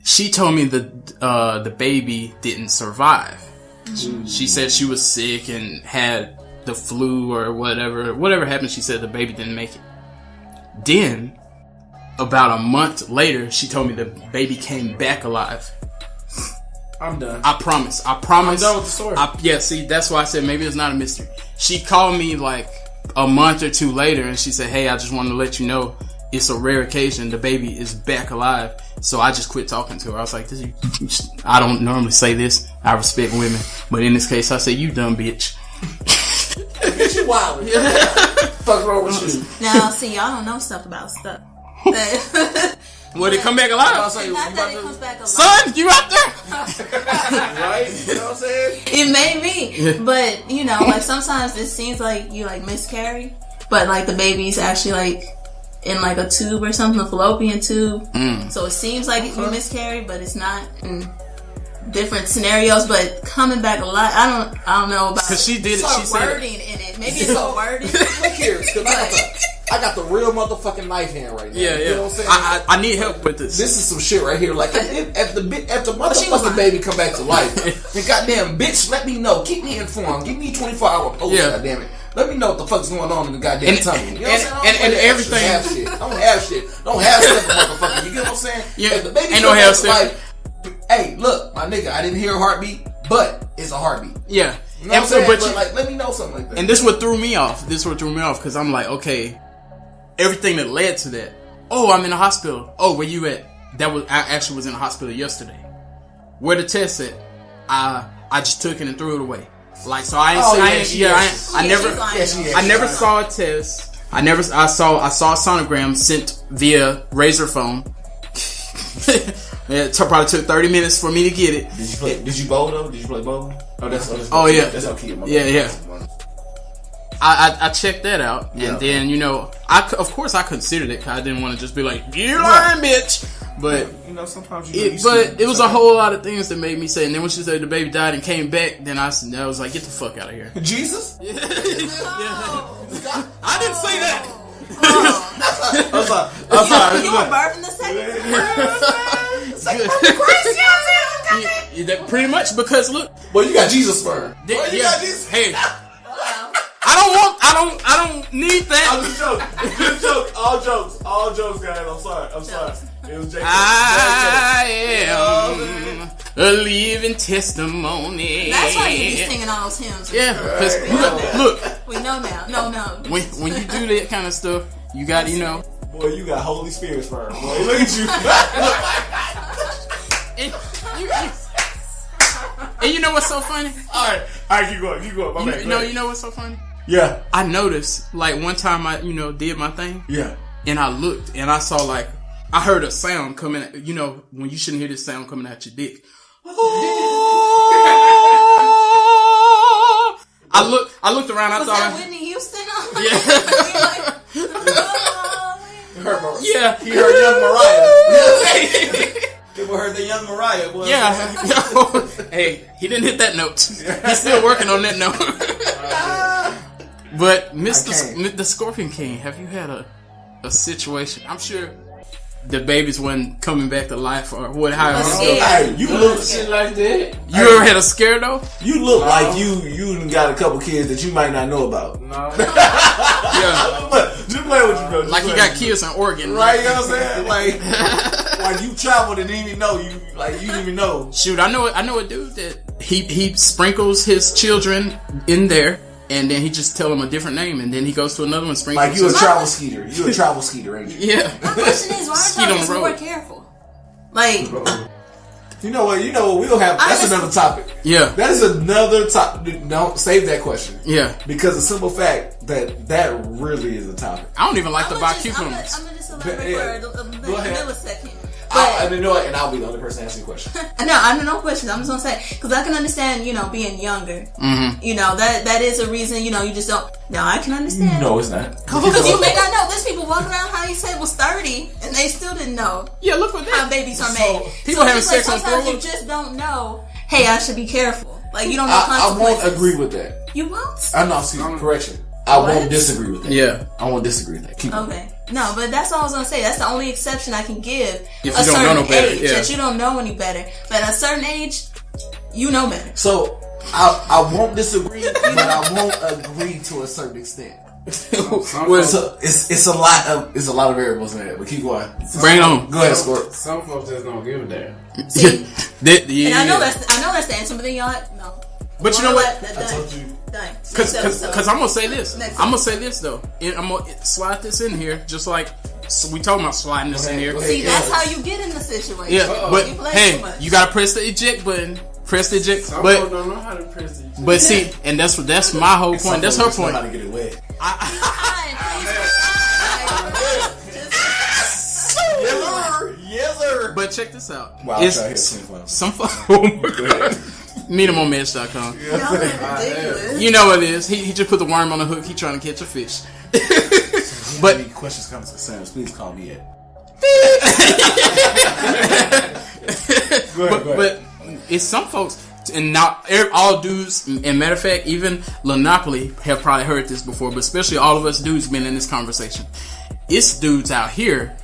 [SPEAKER 1] She told me that the baby didn't survive. She said she was sick and had the flu or whatever. Whatever happened, she said the baby didn't make it. Then, about a month later, she told me the baby came back alive.
[SPEAKER 3] I'm done.
[SPEAKER 1] I promise.
[SPEAKER 3] I'm done with the story.
[SPEAKER 1] See, that's why I said maybe it's not a mystery. She called me like a month or two later and she said, hey, I just wanted to let you know it's a rare occasion. The baby is back alive. So I just quit talking to her. I was like, I don't normally say this. I respect women. But in this case, I say, you dumb bitch.
[SPEAKER 3] Bitch, you wild. Fuck wrong with you?
[SPEAKER 2] Now, see, y'all don't know stuff about stuff.
[SPEAKER 1] Would it come back alive?
[SPEAKER 2] Not that it comes back alive.
[SPEAKER 1] Son, you out there?
[SPEAKER 3] Right? You know what I'm saying?
[SPEAKER 2] It may be. But, you know, like sometimes it seems like you like miscarry. But like the baby's actually like in like a tube or something, a fallopian tube. So it seems like you miscarry, but it's not. Different scenarios, but coming back alive, I don't know about.
[SPEAKER 1] Because she did it. She said
[SPEAKER 2] wording in it. Maybe it's a wording.
[SPEAKER 3] Look here, because I got the real motherfucking knife hand right now.
[SPEAKER 1] Yeah.
[SPEAKER 3] You know what I'm saying?
[SPEAKER 1] I need help with this.
[SPEAKER 3] This is some shit right here. Like, if the motherfucking baby come back to life, then goddamn bitch, let me know. Keep me informed. Give me 24-hour post.
[SPEAKER 1] Yeah.
[SPEAKER 3] Goddamn it. Let me know what the fuck's going on in the goddamn tummy. You know what I'm saying?
[SPEAKER 1] And everything.
[SPEAKER 3] I don't have shit. Don't have shit, motherfucker. You get what I'm saying?
[SPEAKER 1] Yeah.
[SPEAKER 3] If the baby
[SPEAKER 1] Ain't
[SPEAKER 3] come
[SPEAKER 1] no
[SPEAKER 3] back
[SPEAKER 1] have
[SPEAKER 3] to life, hey, look, my nigga, I didn't hear a heartbeat, but it's a heartbeat.
[SPEAKER 1] Yeah.
[SPEAKER 3] You know what I'm saying? But like, let me know something like that.
[SPEAKER 1] And this what threw me off. Because I'm like, okay, everything that led to that. Oh, I'm in the hospital. Oh, where you at? I actually was in the hospital yesterday. Where the test at? I just took it and threw it away. Like, so I never saw a test. I saw a sonogram sent via Razor phone. It probably took 30 minutes for me to get it.
[SPEAKER 3] Did you bowl though? Did you play bowling?
[SPEAKER 1] Oh yeah.
[SPEAKER 3] That's how kid.
[SPEAKER 1] Yeah. I checked that out, and then of course I considered it because I didn't want to just be like, "You're lying, bitch." But
[SPEAKER 3] sometimes
[SPEAKER 1] it was a whole lot of things that made me say. And then when she said the baby died and came back, then I was like, "Get the fuck out of here."
[SPEAKER 3] Jesus?
[SPEAKER 1] Yeah. I didn't say that.
[SPEAKER 3] I'm sorry.
[SPEAKER 2] You were birthing the
[SPEAKER 1] second. Pretty much because look.
[SPEAKER 3] Well, you got Jesus sperm.
[SPEAKER 1] You got Jesus. Hey. I don't need that.
[SPEAKER 3] I'm just joking. All jokes, guys. I'm sorry. It was Jacob.
[SPEAKER 1] I am a living testimony.
[SPEAKER 2] That's why you be singing all those hymns.
[SPEAKER 1] Yeah, because look.
[SPEAKER 2] We know now. No.
[SPEAKER 1] When you do that kind of stuff, you got
[SPEAKER 3] Boy, you got Holy Spirit sperm. Boy, look at you.
[SPEAKER 1] And you know what's so funny?
[SPEAKER 3] All right, keep going. My bad.
[SPEAKER 1] You know what's so funny?
[SPEAKER 3] Yeah.
[SPEAKER 1] I noticed, like, one time I, did my thing.
[SPEAKER 3] Yeah. And
[SPEAKER 1] I looked, and I saw, like, I heard a sound coming, when you shouldn't hear this sound coming out your dick. I looked around,
[SPEAKER 2] Was that Whitney Houston?
[SPEAKER 1] Yeah. Yeah.
[SPEAKER 3] He heard Young Mariah. People heard the Young Mariah. Boy.
[SPEAKER 1] Yeah. Hey, he didn't hit that note. He's still working on that note. But the Scorpion King, have you had a situation? I'm sure the babies wasn't coming back to life or what? How?
[SPEAKER 3] Hey, you look
[SPEAKER 5] shit like that.
[SPEAKER 1] You ever had a scare though?
[SPEAKER 3] You look like you got a couple kids that you might not know about.
[SPEAKER 5] No.
[SPEAKER 1] Yeah.
[SPEAKER 3] Just play with you, bro.
[SPEAKER 1] Like you got kids in Oregon,
[SPEAKER 3] right? You know what I'm saying? Like you traveled and didn't even know you didn't even know.
[SPEAKER 1] Shoot, I know a dude that he sprinkles his children in there. And then he just tell them a different name, and then he goes to another one. Sprinkles.
[SPEAKER 3] Like you a travel skeeter. You a travel skeeter, ain't you?
[SPEAKER 1] Yeah.
[SPEAKER 2] My question is, why aren't y'all just more careful? Like,
[SPEAKER 3] you know what? We'll have. That's another topic.
[SPEAKER 1] Yeah.
[SPEAKER 3] That is another topic. Don't save that question.
[SPEAKER 1] Yeah.
[SPEAKER 3] Because the simple fact that really is a topic.
[SPEAKER 1] I don't even like to buy cucumbers.
[SPEAKER 2] I'm gonna just elaborate for a millisecond.
[SPEAKER 3] I didn't know it, and I'll be the other person asking questions.
[SPEAKER 2] No, I have no questions. I'm just gonna say because I can understand, being younger.
[SPEAKER 1] Mm-hmm.
[SPEAKER 2] That is a reason. You just don't. No, I can understand.
[SPEAKER 3] No, it's not.
[SPEAKER 2] Because you may not know. There's people walking around how he said was 30, and they still didn't know.
[SPEAKER 1] Yeah, look what
[SPEAKER 2] how babies are made.
[SPEAKER 1] People having sex on
[SPEAKER 2] sometimes you just don't know. Hey, I should be careful. Like you don't know consequences.
[SPEAKER 3] I won't agree with that.
[SPEAKER 2] You won't?
[SPEAKER 3] I'm not. Excuse me. Correction. I won't disagree with that.
[SPEAKER 1] Yeah,
[SPEAKER 3] I won't disagree with that. Keep
[SPEAKER 2] okay. No, but that's all I was gonna say. That's the only exception I can give.
[SPEAKER 1] If you don't know no better,
[SPEAKER 2] age that you don't know any better, but at a certain age, you know better.
[SPEAKER 3] So I won't disagree, but I won't agree to a certain extent. So it's a lot of variables in that. But keep going.
[SPEAKER 1] Bring it on.
[SPEAKER 3] Go ahead, Squirt.
[SPEAKER 5] Some folks just don't give a damn.
[SPEAKER 2] See,
[SPEAKER 1] and
[SPEAKER 2] I know that's the answer, but then y'all no.
[SPEAKER 1] But you know what?
[SPEAKER 3] I told you.
[SPEAKER 1] Because I'm gonna say this. I'm gonna say this though. I'm gonna slide this in here, just like we talking about sliding this in here.
[SPEAKER 2] See, that's how you get in the situation.
[SPEAKER 1] Yeah, but hey, you gotta press the eject button. Press the eject.
[SPEAKER 5] Some
[SPEAKER 1] but
[SPEAKER 5] folks don't know how to press the eject.
[SPEAKER 1] But see, and that's my whole point. That's her point.
[SPEAKER 3] How to get it wet? Yes, sir.
[SPEAKER 1] But check this out.
[SPEAKER 3] Wow,
[SPEAKER 1] it's some oh my god. MeetHimOnMedge.com. You know what it is. He just put the worm on the hook. He trying to catch a fish. But
[SPEAKER 3] any questions, comments, concerns, please call me at. Go ahead.
[SPEAKER 1] But it's some folks, and not all dudes. And matter of fact, even Lanopoly have probably heard this before. But especially all of us dudes been in this conversation. It's dudes out here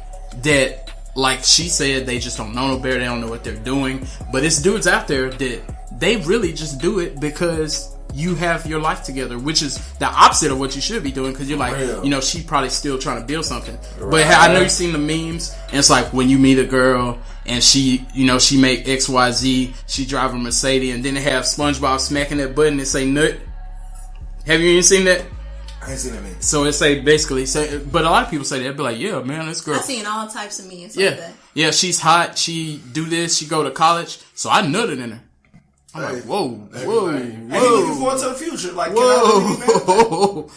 [SPEAKER 1] that, like she said, they just don't know no better. They don't know what they're doing. But it's dudes out there that they really just do it because you have your life together, which is the opposite of what you should be doing. Because you're like, she probably still trying to build something. Right. But I know you've seen the memes, and it's like when you meet a girl and she make XYZ, she drive a Mercedes, and then they have SpongeBob smacking that button and say nut. Have you even seen that?
[SPEAKER 3] I ain't seen that meme.
[SPEAKER 1] So it say basically, but a lot of people say that. Be like, yeah, man, this girl.
[SPEAKER 2] I've seen all types of memes.
[SPEAKER 1] Yeah,
[SPEAKER 2] like that.
[SPEAKER 1] Yeah, she's hot. She do this. She go to college. So I nutted in her. I'm like, whoa.
[SPEAKER 3] And you looking forward to the future. Like,
[SPEAKER 1] whoa.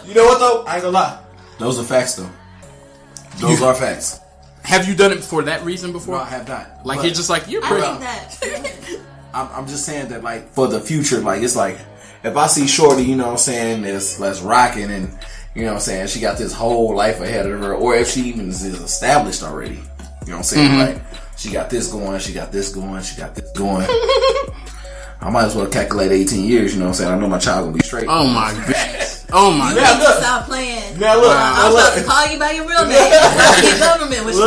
[SPEAKER 3] You know what, though? I ain't gonna lie. Those are facts, though. Those are facts.
[SPEAKER 1] Have you done it for that reason before?
[SPEAKER 3] No, I have not.
[SPEAKER 1] Like, you're just like, you're pretty.
[SPEAKER 2] I think that.
[SPEAKER 3] I'm just saying that, like, for the future, like, it's like, if I see Shorty, you know what I'm saying, that's rocking and, you know what I'm saying, she got this whole life ahead of her, or if she even is established already, you know what I'm saying, like, she got this going, she got this going, she got this going. I might as well calculate 18 years, you know what I'm saying, I know my child gonna be straight.
[SPEAKER 1] Oh my goodness. Oh my
[SPEAKER 2] god. You need to stop playing.
[SPEAKER 3] Now look.
[SPEAKER 2] I'm about to call you by your real name. Your government, what you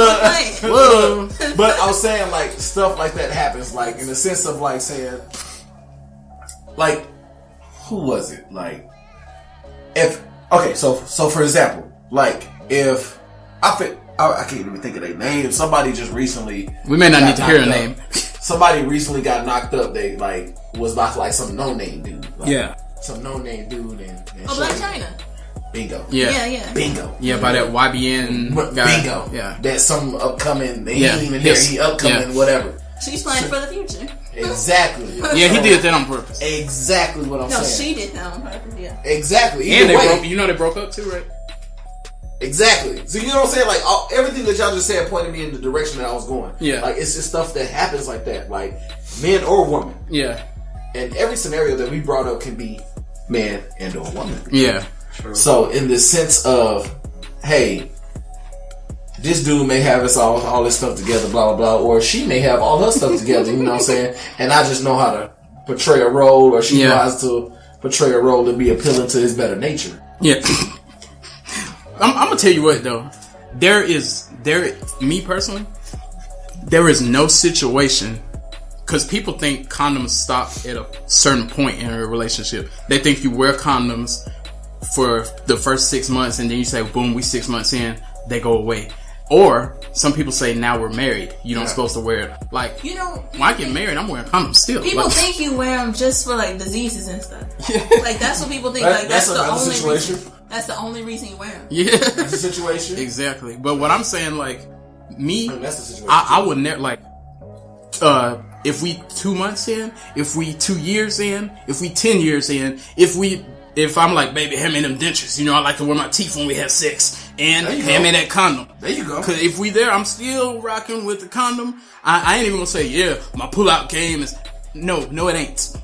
[SPEAKER 2] playing.
[SPEAKER 3] But I was saying, like, stuff like that happens, like, in the sense of, like, saying, like, who was it? Like, so for example, like, if I can't even think of their name. Somebody just recently.
[SPEAKER 1] We may not need to hear a name.
[SPEAKER 3] Somebody recently got knocked up. They like was about like some no-name dude. Like,
[SPEAKER 1] yeah.
[SPEAKER 3] Some no-name dude and
[SPEAKER 2] Black China.
[SPEAKER 3] Bingo.
[SPEAKER 2] Yeah.
[SPEAKER 3] Bingo.
[SPEAKER 1] Yeah, by that YBN guy.
[SPEAKER 3] Bingo.
[SPEAKER 1] Yeah.
[SPEAKER 3] That's some upcoming. He ain't even there. He upcoming. Whatever.
[SPEAKER 2] She's playing for the future.
[SPEAKER 3] Exactly.
[SPEAKER 1] Yeah, he did that on purpose.
[SPEAKER 3] Exactly what I'm saying.
[SPEAKER 2] No, she did that on purpose. Yeah.
[SPEAKER 3] Exactly.
[SPEAKER 1] And they broke. You know they broke up too, right?
[SPEAKER 3] Exactly. So you know what I'm saying? Like everything that y'all just said pointed me in the direction that I was going.
[SPEAKER 1] Yeah.
[SPEAKER 3] Like it's just stuff that happens like that. Like men or women.
[SPEAKER 1] Yeah.
[SPEAKER 3] And every scenario that we brought up can be man and or woman.
[SPEAKER 1] Yeah.
[SPEAKER 3] True. So in the sense of, hey, this dude may have us all this stuff together, blah blah blah, or she may have all her stuff together. You know what I'm saying? And I just know how to portray a role, or she knows to portray a role to be appealing to his better nature.
[SPEAKER 1] Yeah. I'm gonna tell you what though. me personally, there is no situation, because people think condoms stop at a certain point in a relationship. They think you wear condoms for the first 6 months and then you say, boom, we 6 months in, they go away. Or some people say, now we're married, you don't supposed to wear it. Like, when I get married, I'm wearing condoms still.
[SPEAKER 2] People
[SPEAKER 1] like,
[SPEAKER 2] think you wear them just for like diseases and stuff. Like that's what people think. Like that's the only
[SPEAKER 3] situation.
[SPEAKER 2] reason. That's the only reason you wear them.
[SPEAKER 1] Yeah,
[SPEAKER 3] That's the situation.
[SPEAKER 1] Exactly. But what I'm saying, like me,
[SPEAKER 3] that's the situation.
[SPEAKER 1] I would never like. If we 2 months in, if we 2 years in, if we 10 years in, if I'm like, baby, hand me them dentures. I like to wear my teeth when we have sex. And hand me that condom.
[SPEAKER 3] There you go.
[SPEAKER 1] Cause if we there, I'm still rocking with the condom. I ain't even gonna say, yeah, my pull-out game is... No, it ain't.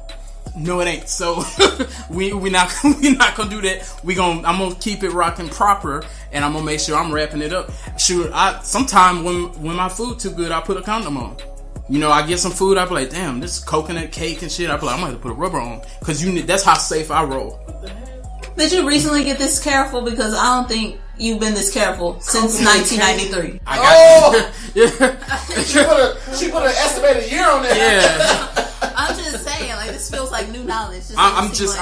[SPEAKER 1] No, it ain't. So, we not gonna do that. I'm gonna keep it rocking proper, and I'm gonna make sure I'm wrapping it up. Sure, sometime when my food too good, I put a condom on. I get some food, I be like, damn, this coconut cake and shit. I be like, I'm gonna have to put a rubber on. Cause that's how safe I roll.
[SPEAKER 2] Did you recently get this careful? Because I don't think you've been this careful since 1993.
[SPEAKER 1] I got
[SPEAKER 3] yeah. She put an estimated year on that.
[SPEAKER 1] Yeah.
[SPEAKER 2] I'm just saying, like, this feels like new knowledge.
[SPEAKER 1] I'm just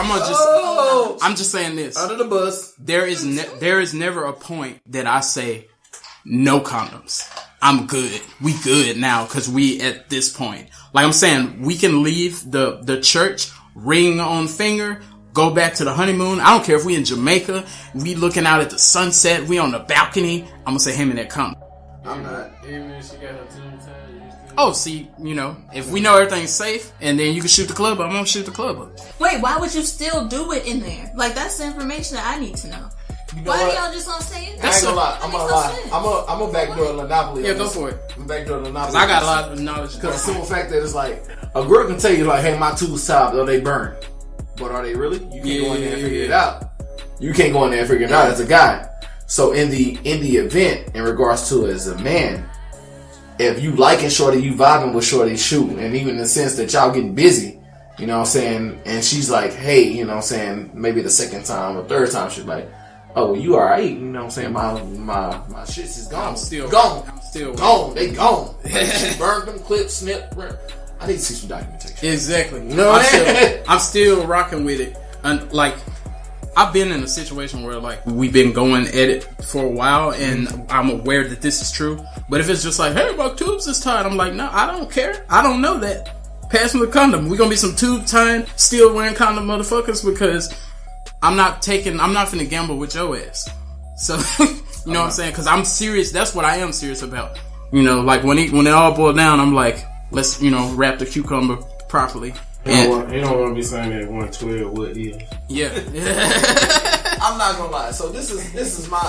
[SPEAKER 1] saying this.
[SPEAKER 3] Under the bus.
[SPEAKER 1] There is never a point that I say no condoms. I'm good. We good now because we at this point. Like I'm saying, we can leave the church, ring on finger, go back to the honeymoon. I don't care if we in Jamaica, we looking out at the sunset, we on the balcony. I'm gonna say, hand me that condom.
[SPEAKER 3] I'm not.
[SPEAKER 5] Even if she got her tube tied,
[SPEAKER 1] Oh, see, if we know everything's safe, and then you can shoot the club up, I'm gonna shoot the club up.
[SPEAKER 2] Wait, why would you still do it in there? Like, that's the information that I need to know. Why are y'all just gonna stay in there?
[SPEAKER 3] I ain't gonna lie. I'm gonna lie. I'm a backdoor Monopoly.
[SPEAKER 1] Yeah, go for it.
[SPEAKER 3] I'm backdoor Monopoly.
[SPEAKER 1] I got a lot of knowledge.
[SPEAKER 3] Because the simple fact that it's like, a girl can tell you, like, hey, my tubes top, though they burn. But are they really? You can't go in there and figure it out. You can't go in there and figure it out as a guy. So in the event, in regards to as a man, if you liking shorty, you vibing with shorty, shooting, and even in the sense that y'all getting busy, you know what I'm saying, and she's like, hey, you know what I'm saying, maybe the second time or third time she's like, oh, well, you alright, you know what I'm saying, my shits is gone.
[SPEAKER 1] I'm still
[SPEAKER 3] gone. They gone. Like, she burned them clips, snip. I need to see some documentation.
[SPEAKER 1] Exactly.
[SPEAKER 3] You know what I mean?
[SPEAKER 1] I'm still rocking with it. And like, I've been in a situation where like we've been going at it for a while, and I'm aware that this is true. But if it's just like, hey, my tubes is tied, I'm like, no, I don't care. I don't know that. Pass me the condom. We're gonna be some tube tying, still wearing condom motherfuckers, because I'm not finna gamble with your ass. So, you know what I'm saying? Because I'm serious. That's what I am serious about. Like when it all boiled down, I'm like, let's, wrap the cucumber properly.
[SPEAKER 5] You don't want to be saying that 112 what is.
[SPEAKER 1] Yeah.
[SPEAKER 3] I'm not gonna lie. So this is my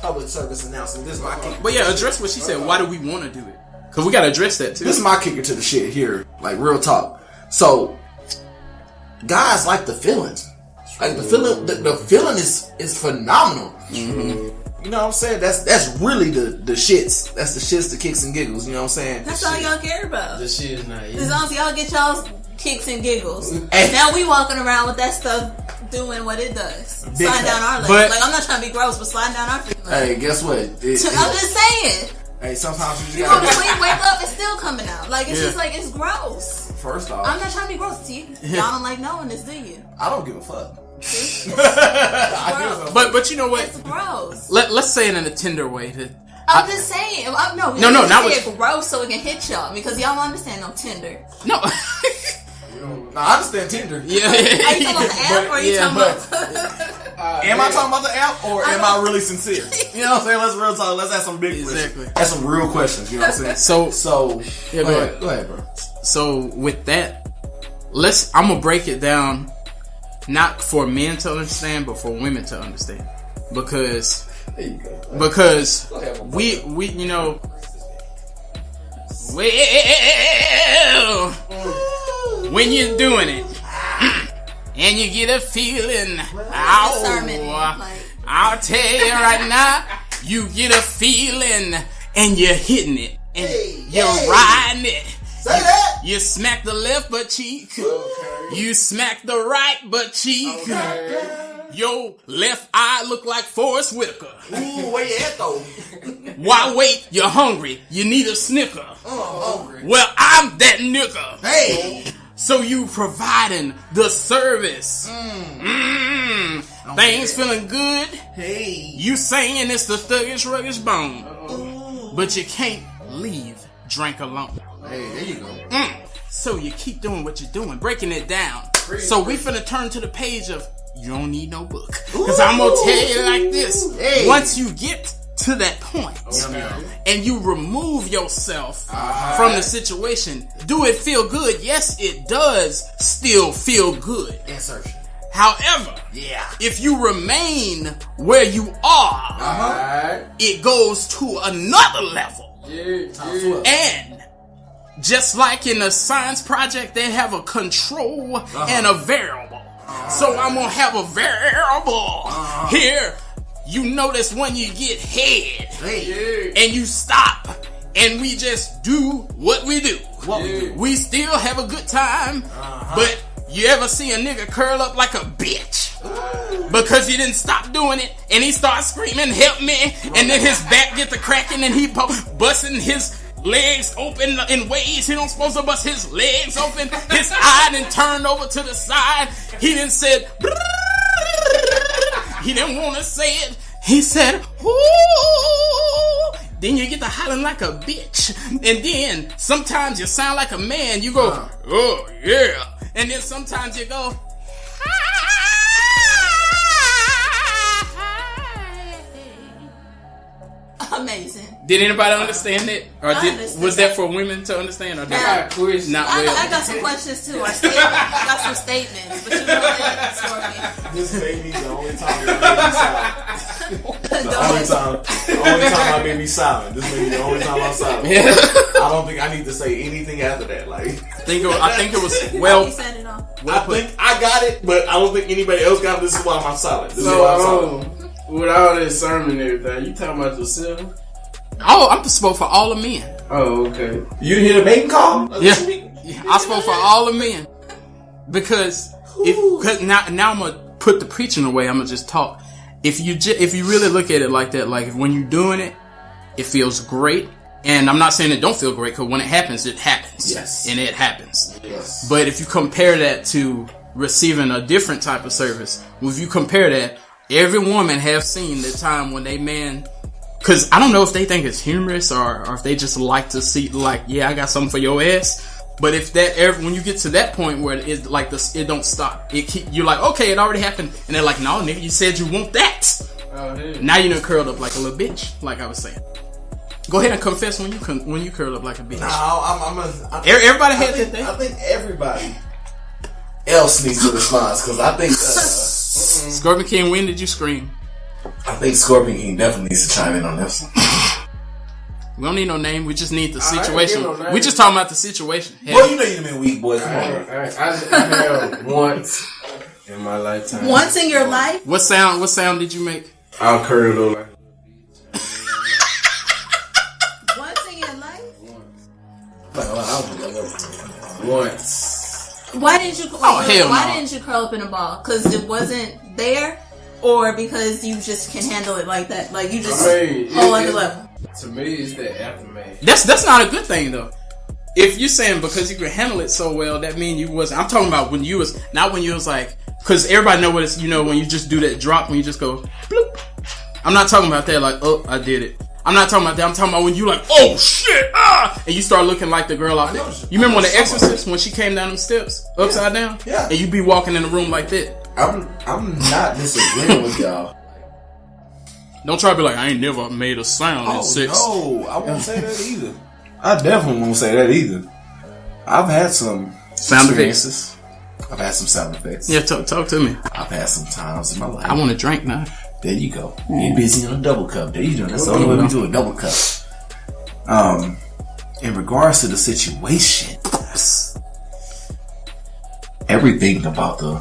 [SPEAKER 3] public service announcement. This is my kicker.
[SPEAKER 1] But yeah, address what she said. Why do we want to do it? Because we gotta address that too.
[SPEAKER 3] This is my kicker to the shit here. Like, real talk. So guys like the feelings. Like the feeling is phenomenal.
[SPEAKER 1] Mm-hmm.
[SPEAKER 3] You know what I'm saying? That's really the shits. That's the shits, the kicks and giggles. You know what I'm saying?
[SPEAKER 2] That's all y'all care about.
[SPEAKER 5] The shit is not easy.
[SPEAKER 2] As long as y'all get y'all's kicks and giggles. Now we walking around with that stuff doing what it does. Sliding down our legs. Like, I'm not trying to be gross, but sliding down our feet.
[SPEAKER 3] Hey, guess what?
[SPEAKER 2] I'm just saying.
[SPEAKER 3] Hey, sometimes
[SPEAKER 2] you go to sleep, wake up, it's still coming out. Like, it's just like, it's gross.
[SPEAKER 3] First off,
[SPEAKER 2] I'm not trying to be gross to you. Y'all don't like knowing this, do you?
[SPEAKER 3] I don't give a fuck.
[SPEAKER 1] But you know what?
[SPEAKER 2] It's gross.
[SPEAKER 1] Let's say it in a tender way.
[SPEAKER 2] I'm just saying. No, not with gross so it can hit y'all, because y'all don't understand no Tinder.
[SPEAKER 1] No.
[SPEAKER 3] No, I understand Tinder.
[SPEAKER 1] Yeah.
[SPEAKER 2] Are you talking about the app, or are you talking about?
[SPEAKER 3] Am I talking about the app, or am I really sincere? You know what I'm saying? Let's real talk. Let's ask some big questions. Ask some real questions. You know what I'm saying? So
[SPEAKER 1] yeah,
[SPEAKER 3] go ahead, bro.
[SPEAKER 1] So with that, I'm gonna break it down, not for men to understand, but for women to understand, because we when you're doing it and you get a feeling, I'll tell you right now, you get a feeling and you're hitting it and you're riding it.
[SPEAKER 3] Say that.
[SPEAKER 1] You smack the left butt cheek. Okay. You smack the right butt cheek. Okay. Your left eye look like Forrest Whitaker.
[SPEAKER 3] Ooh, where you at though?
[SPEAKER 1] Why wait? You're hungry. You need a Snicker.
[SPEAKER 3] Oh, I'm hungry.
[SPEAKER 1] Well, I'm that nigga.
[SPEAKER 3] Hey.
[SPEAKER 1] So you providing the service. Things feeling good.
[SPEAKER 3] Hey.
[SPEAKER 1] You saying it's the thuggish, ruggish bone. But you can't leave drink alone.
[SPEAKER 3] Hey, there you go.
[SPEAKER 1] So you keep doing what you're doing, breaking it down. So we finna turn to the page of you don't need no book. Because I'm going to tell you like this.
[SPEAKER 3] Hey.
[SPEAKER 1] Once you get to that point and you remove yourself from the situation, do it feel good? Yes, it does still feel good.
[SPEAKER 3] Insertion.
[SPEAKER 1] However, if you remain where you are, it goes to another level. And just like in a science project, they have a control and a variable. So I'm gonna have a variable here. You notice when you get head and you stop and we just do what we do. We still have a good time, but you ever see a nigga curl up like a bitch because he didn't stop doing it and he starts screaming, help me, and then his back get to cracking and he busting his legs open in ways he don't supposed to bust his legs open. His eye done turned over to the side. He done said, he didn't want to say it. He said, ooh. Then you get to hollering like a bitch. And then sometimes you sound like a man. You go, oh yeah. And then sometimes you go,
[SPEAKER 2] Amazing.
[SPEAKER 1] Did anybody understand it? Or
[SPEAKER 2] understand.
[SPEAKER 1] Was that for women to understand? Or not?
[SPEAKER 2] I
[SPEAKER 1] Well.
[SPEAKER 2] got some questions too. I got some statements, but you know that, Scorpion.
[SPEAKER 3] This may be the only time I may be silent. The only time I may be silent. This may be the only time I'm silent. I don't think I need to say anything after that. Like,
[SPEAKER 1] I think it was well.
[SPEAKER 2] He said it all.
[SPEAKER 3] I think I got it, but I don't think anybody else got it. This is why I'm silent. This is why I'm silent.
[SPEAKER 5] With all this sermon and everything, you talking about yourself?
[SPEAKER 1] Oh, I'm spoke for all the men.
[SPEAKER 5] Oh, okay.
[SPEAKER 3] You didn't hear the mating call?
[SPEAKER 1] Yeah, I spoke for all the men because now I'm gonna put the preaching away. I'm gonna just talk. If you really look at it like that, like when you're doing it, it feels great. And I'm not saying it don't feel great, because when it happens,
[SPEAKER 3] Yes.
[SPEAKER 1] and it happens.
[SPEAKER 3] Yes.
[SPEAKER 1] But if you compare that to receiving a different type of service, if you compare that, every woman have seen the time when they man, because I don't know if they think it's humorous or if they just like to see, like, yeah, I got something for your ass. But if when you get to that point where it's like this, it don't stop. You're like, okay, it already happened, and they're like, no, nigga, you said you want that.
[SPEAKER 5] Oh, hey.
[SPEAKER 1] Now you done curled up like a little bitch, like I was saying. Go ahead and confess when you curl up like a bitch.
[SPEAKER 3] No,
[SPEAKER 1] Everybody had that thing.
[SPEAKER 3] I think everybody else needs to respond, because I think
[SPEAKER 1] Scorpion King, when did you scream?
[SPEAKER 3] I think Scorpion King definitely needs to chime in on this.
[SPEAKER 1] We don't need no name. We just need the situation.
[SPEAKER 5] I ain't get no name.
[SPEAKER 1] We just talking about the situation.
[SPEAKER 3] Well, you know you've been weak, boy. Come on.
[SPEAKER 5] I held once in my lifetime.
[SPEAKER 2] Once in your life?
[SPEAKER 1] What sound did you make?
[SPEAKER 5] I curled up like
[SPEAKER 2] Once in your life?
[SPEAKER 5] once.
[SPEAKER 2] Why didn't you?
[SPEAKER 1] hell
[SPEAKER 2] why
[SPEAKER 1] no.
[SPEAKER 2] didn't you curl up in a ball? Because it wasn't there, or because you just can handle it like that? Like you just whole other level.
[SPEAKER 5] To me, it's the aftermath.
[SPEAKER 1] That's not a good thing though. If you're saying because you could handle it so well, that means you wasn't. I'm talking about when you was not when you was like, because everybody know what it's. You know when you just do that drop when you just go bloop. I'm not talking about that like, oh, I did it. I'm not talking about that. I'm talking about when you like, oh shit, and you start looking like the girl off there. You remember on The Exorcist when she came down them steps upside down?
[SPEAKER 3] Yeah.
[SPEAKER 1] And you be walking in the room like that.
[SPEAKER 3] I'm not disagreeing with y'all.
[SPEAKER 1] Don't try to be like, I ain't never made a sound in sex.
[SPEAKER 3] No, I won't say that either. I definitely won't say that either. I've had some
[SPEAKER 1] Sound
[SPEAKER 3] experiences. I've had some sound effects.
[SPEAKER 1] Yeah, talk to me.
[SPEAKER 3] I've had some times in my life.
[SPEAKER 1] I want to drink now.
[SPEAKER 3] There you go. You're busy on a double cup. There you go. That's the only way we do a double cup. In regards to the situation, everything about the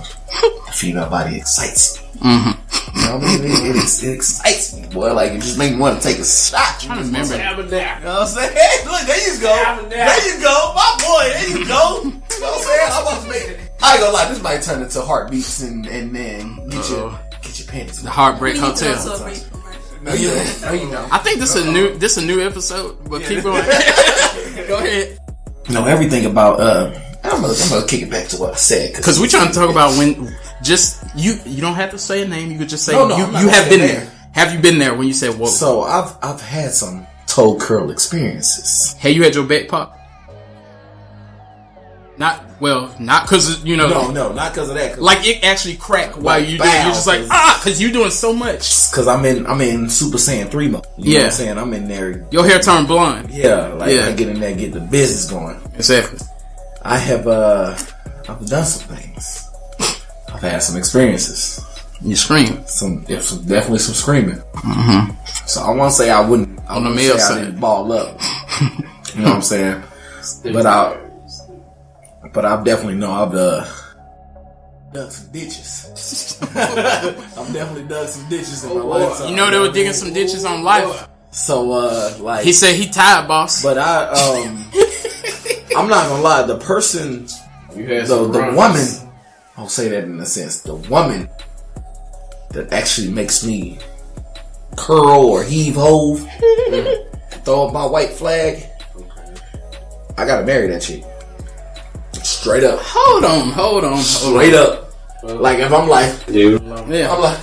[SPEAKER 3] female body excites me. Mm-hmm. You know what I mean? It excites me, boy. Like, it just makes me want to take a shot.
[SPEAKER 1] I remember that.
[SPEAKER 3] You know what I'm saying? Hey, look, there you go. There you go. My boy, there you go. You know what I'm saying? I'm about to make it. I ain't gonna lie, this might turn into heartbeats and then get your panties.
[SPEAKER 1] The Heartbreak
[SPEAKER 2] We need to
[SPEAKER 1] Hotel.
[SPEAKER 2] also read commercial.
[SPEAKER 3] No, you don't. No, you don't.
[SPEAKER 1] I think this is a new episode, but keep going. Go ahead.
[SPEAKER 3] No, everything about I'm gonna kick it back to what I said
[SPEAKER 1] Because we're trying to talk about when just you don't have to say a name. You could just say
[SPEAKER 3] No, I'm not
[SPEAKER 1] you have been
[SPEAKER 3] saying
[SPEAKER 1] there. Have you been there when you said whoa?
[SPEAKER 3] So I've had some toe curl experiences.
[SPEAKER 1] Hey, you had your back pop? Not because
[SPEAKER 3] No, not because of that.
[SPEAKER 1] like it actually cracked while
[SPEAKER 3] Like,
[SPEAKER 1] you do it. You're
[SPEAKER 3] bow,
[SPEAKER 1] just like because you're doing so much.
[SPEAKER 3] Because I'm in Super Saiyan 3 mode. You know what I'm saying? I'm in there.
[SPEAKER 1] Your hair turned blonde.
[SPEAKER 3] Yeah, I get in there, get the business going.
[SPEAKER 1] Exactly.
[SPEAKER 3] I have I've done some things. I've had some experiences.
[SPEAKER 1] You scream.
[SPEAKER 3] Definitely some screaming. Mm-hmm. So I want to say I wouldn't
[SPEAKER 1] male
[SPEAKER 3] say
[SPEAKER 1] side.
[SPEAKER 3] I didn't ball up. You know what I'm saying? But I definitely know I've dug some ditches. I've definitely dug some ditches in my lifetime.
[SPEAKER 1] You know they were digging some ditches on life.
[SPEAKER 3] So
[SPEAKER 1] He said he tired, boss.
[SPEAKER 3] but I'm not gonna lie. The person, the woman, I'll say that in a sense. The woman that actually makes me curl or heave hove, throw up my white flag. I gotta marry that chick. Straight up.
[SPEAKER 1] Hold on.
[SPEAKER 3] Straight up. Like if I'm like,
[SPEAKER 5] Dude.
[SPEAKER 1] Yeah.
[SPEAKER 3] I'm like,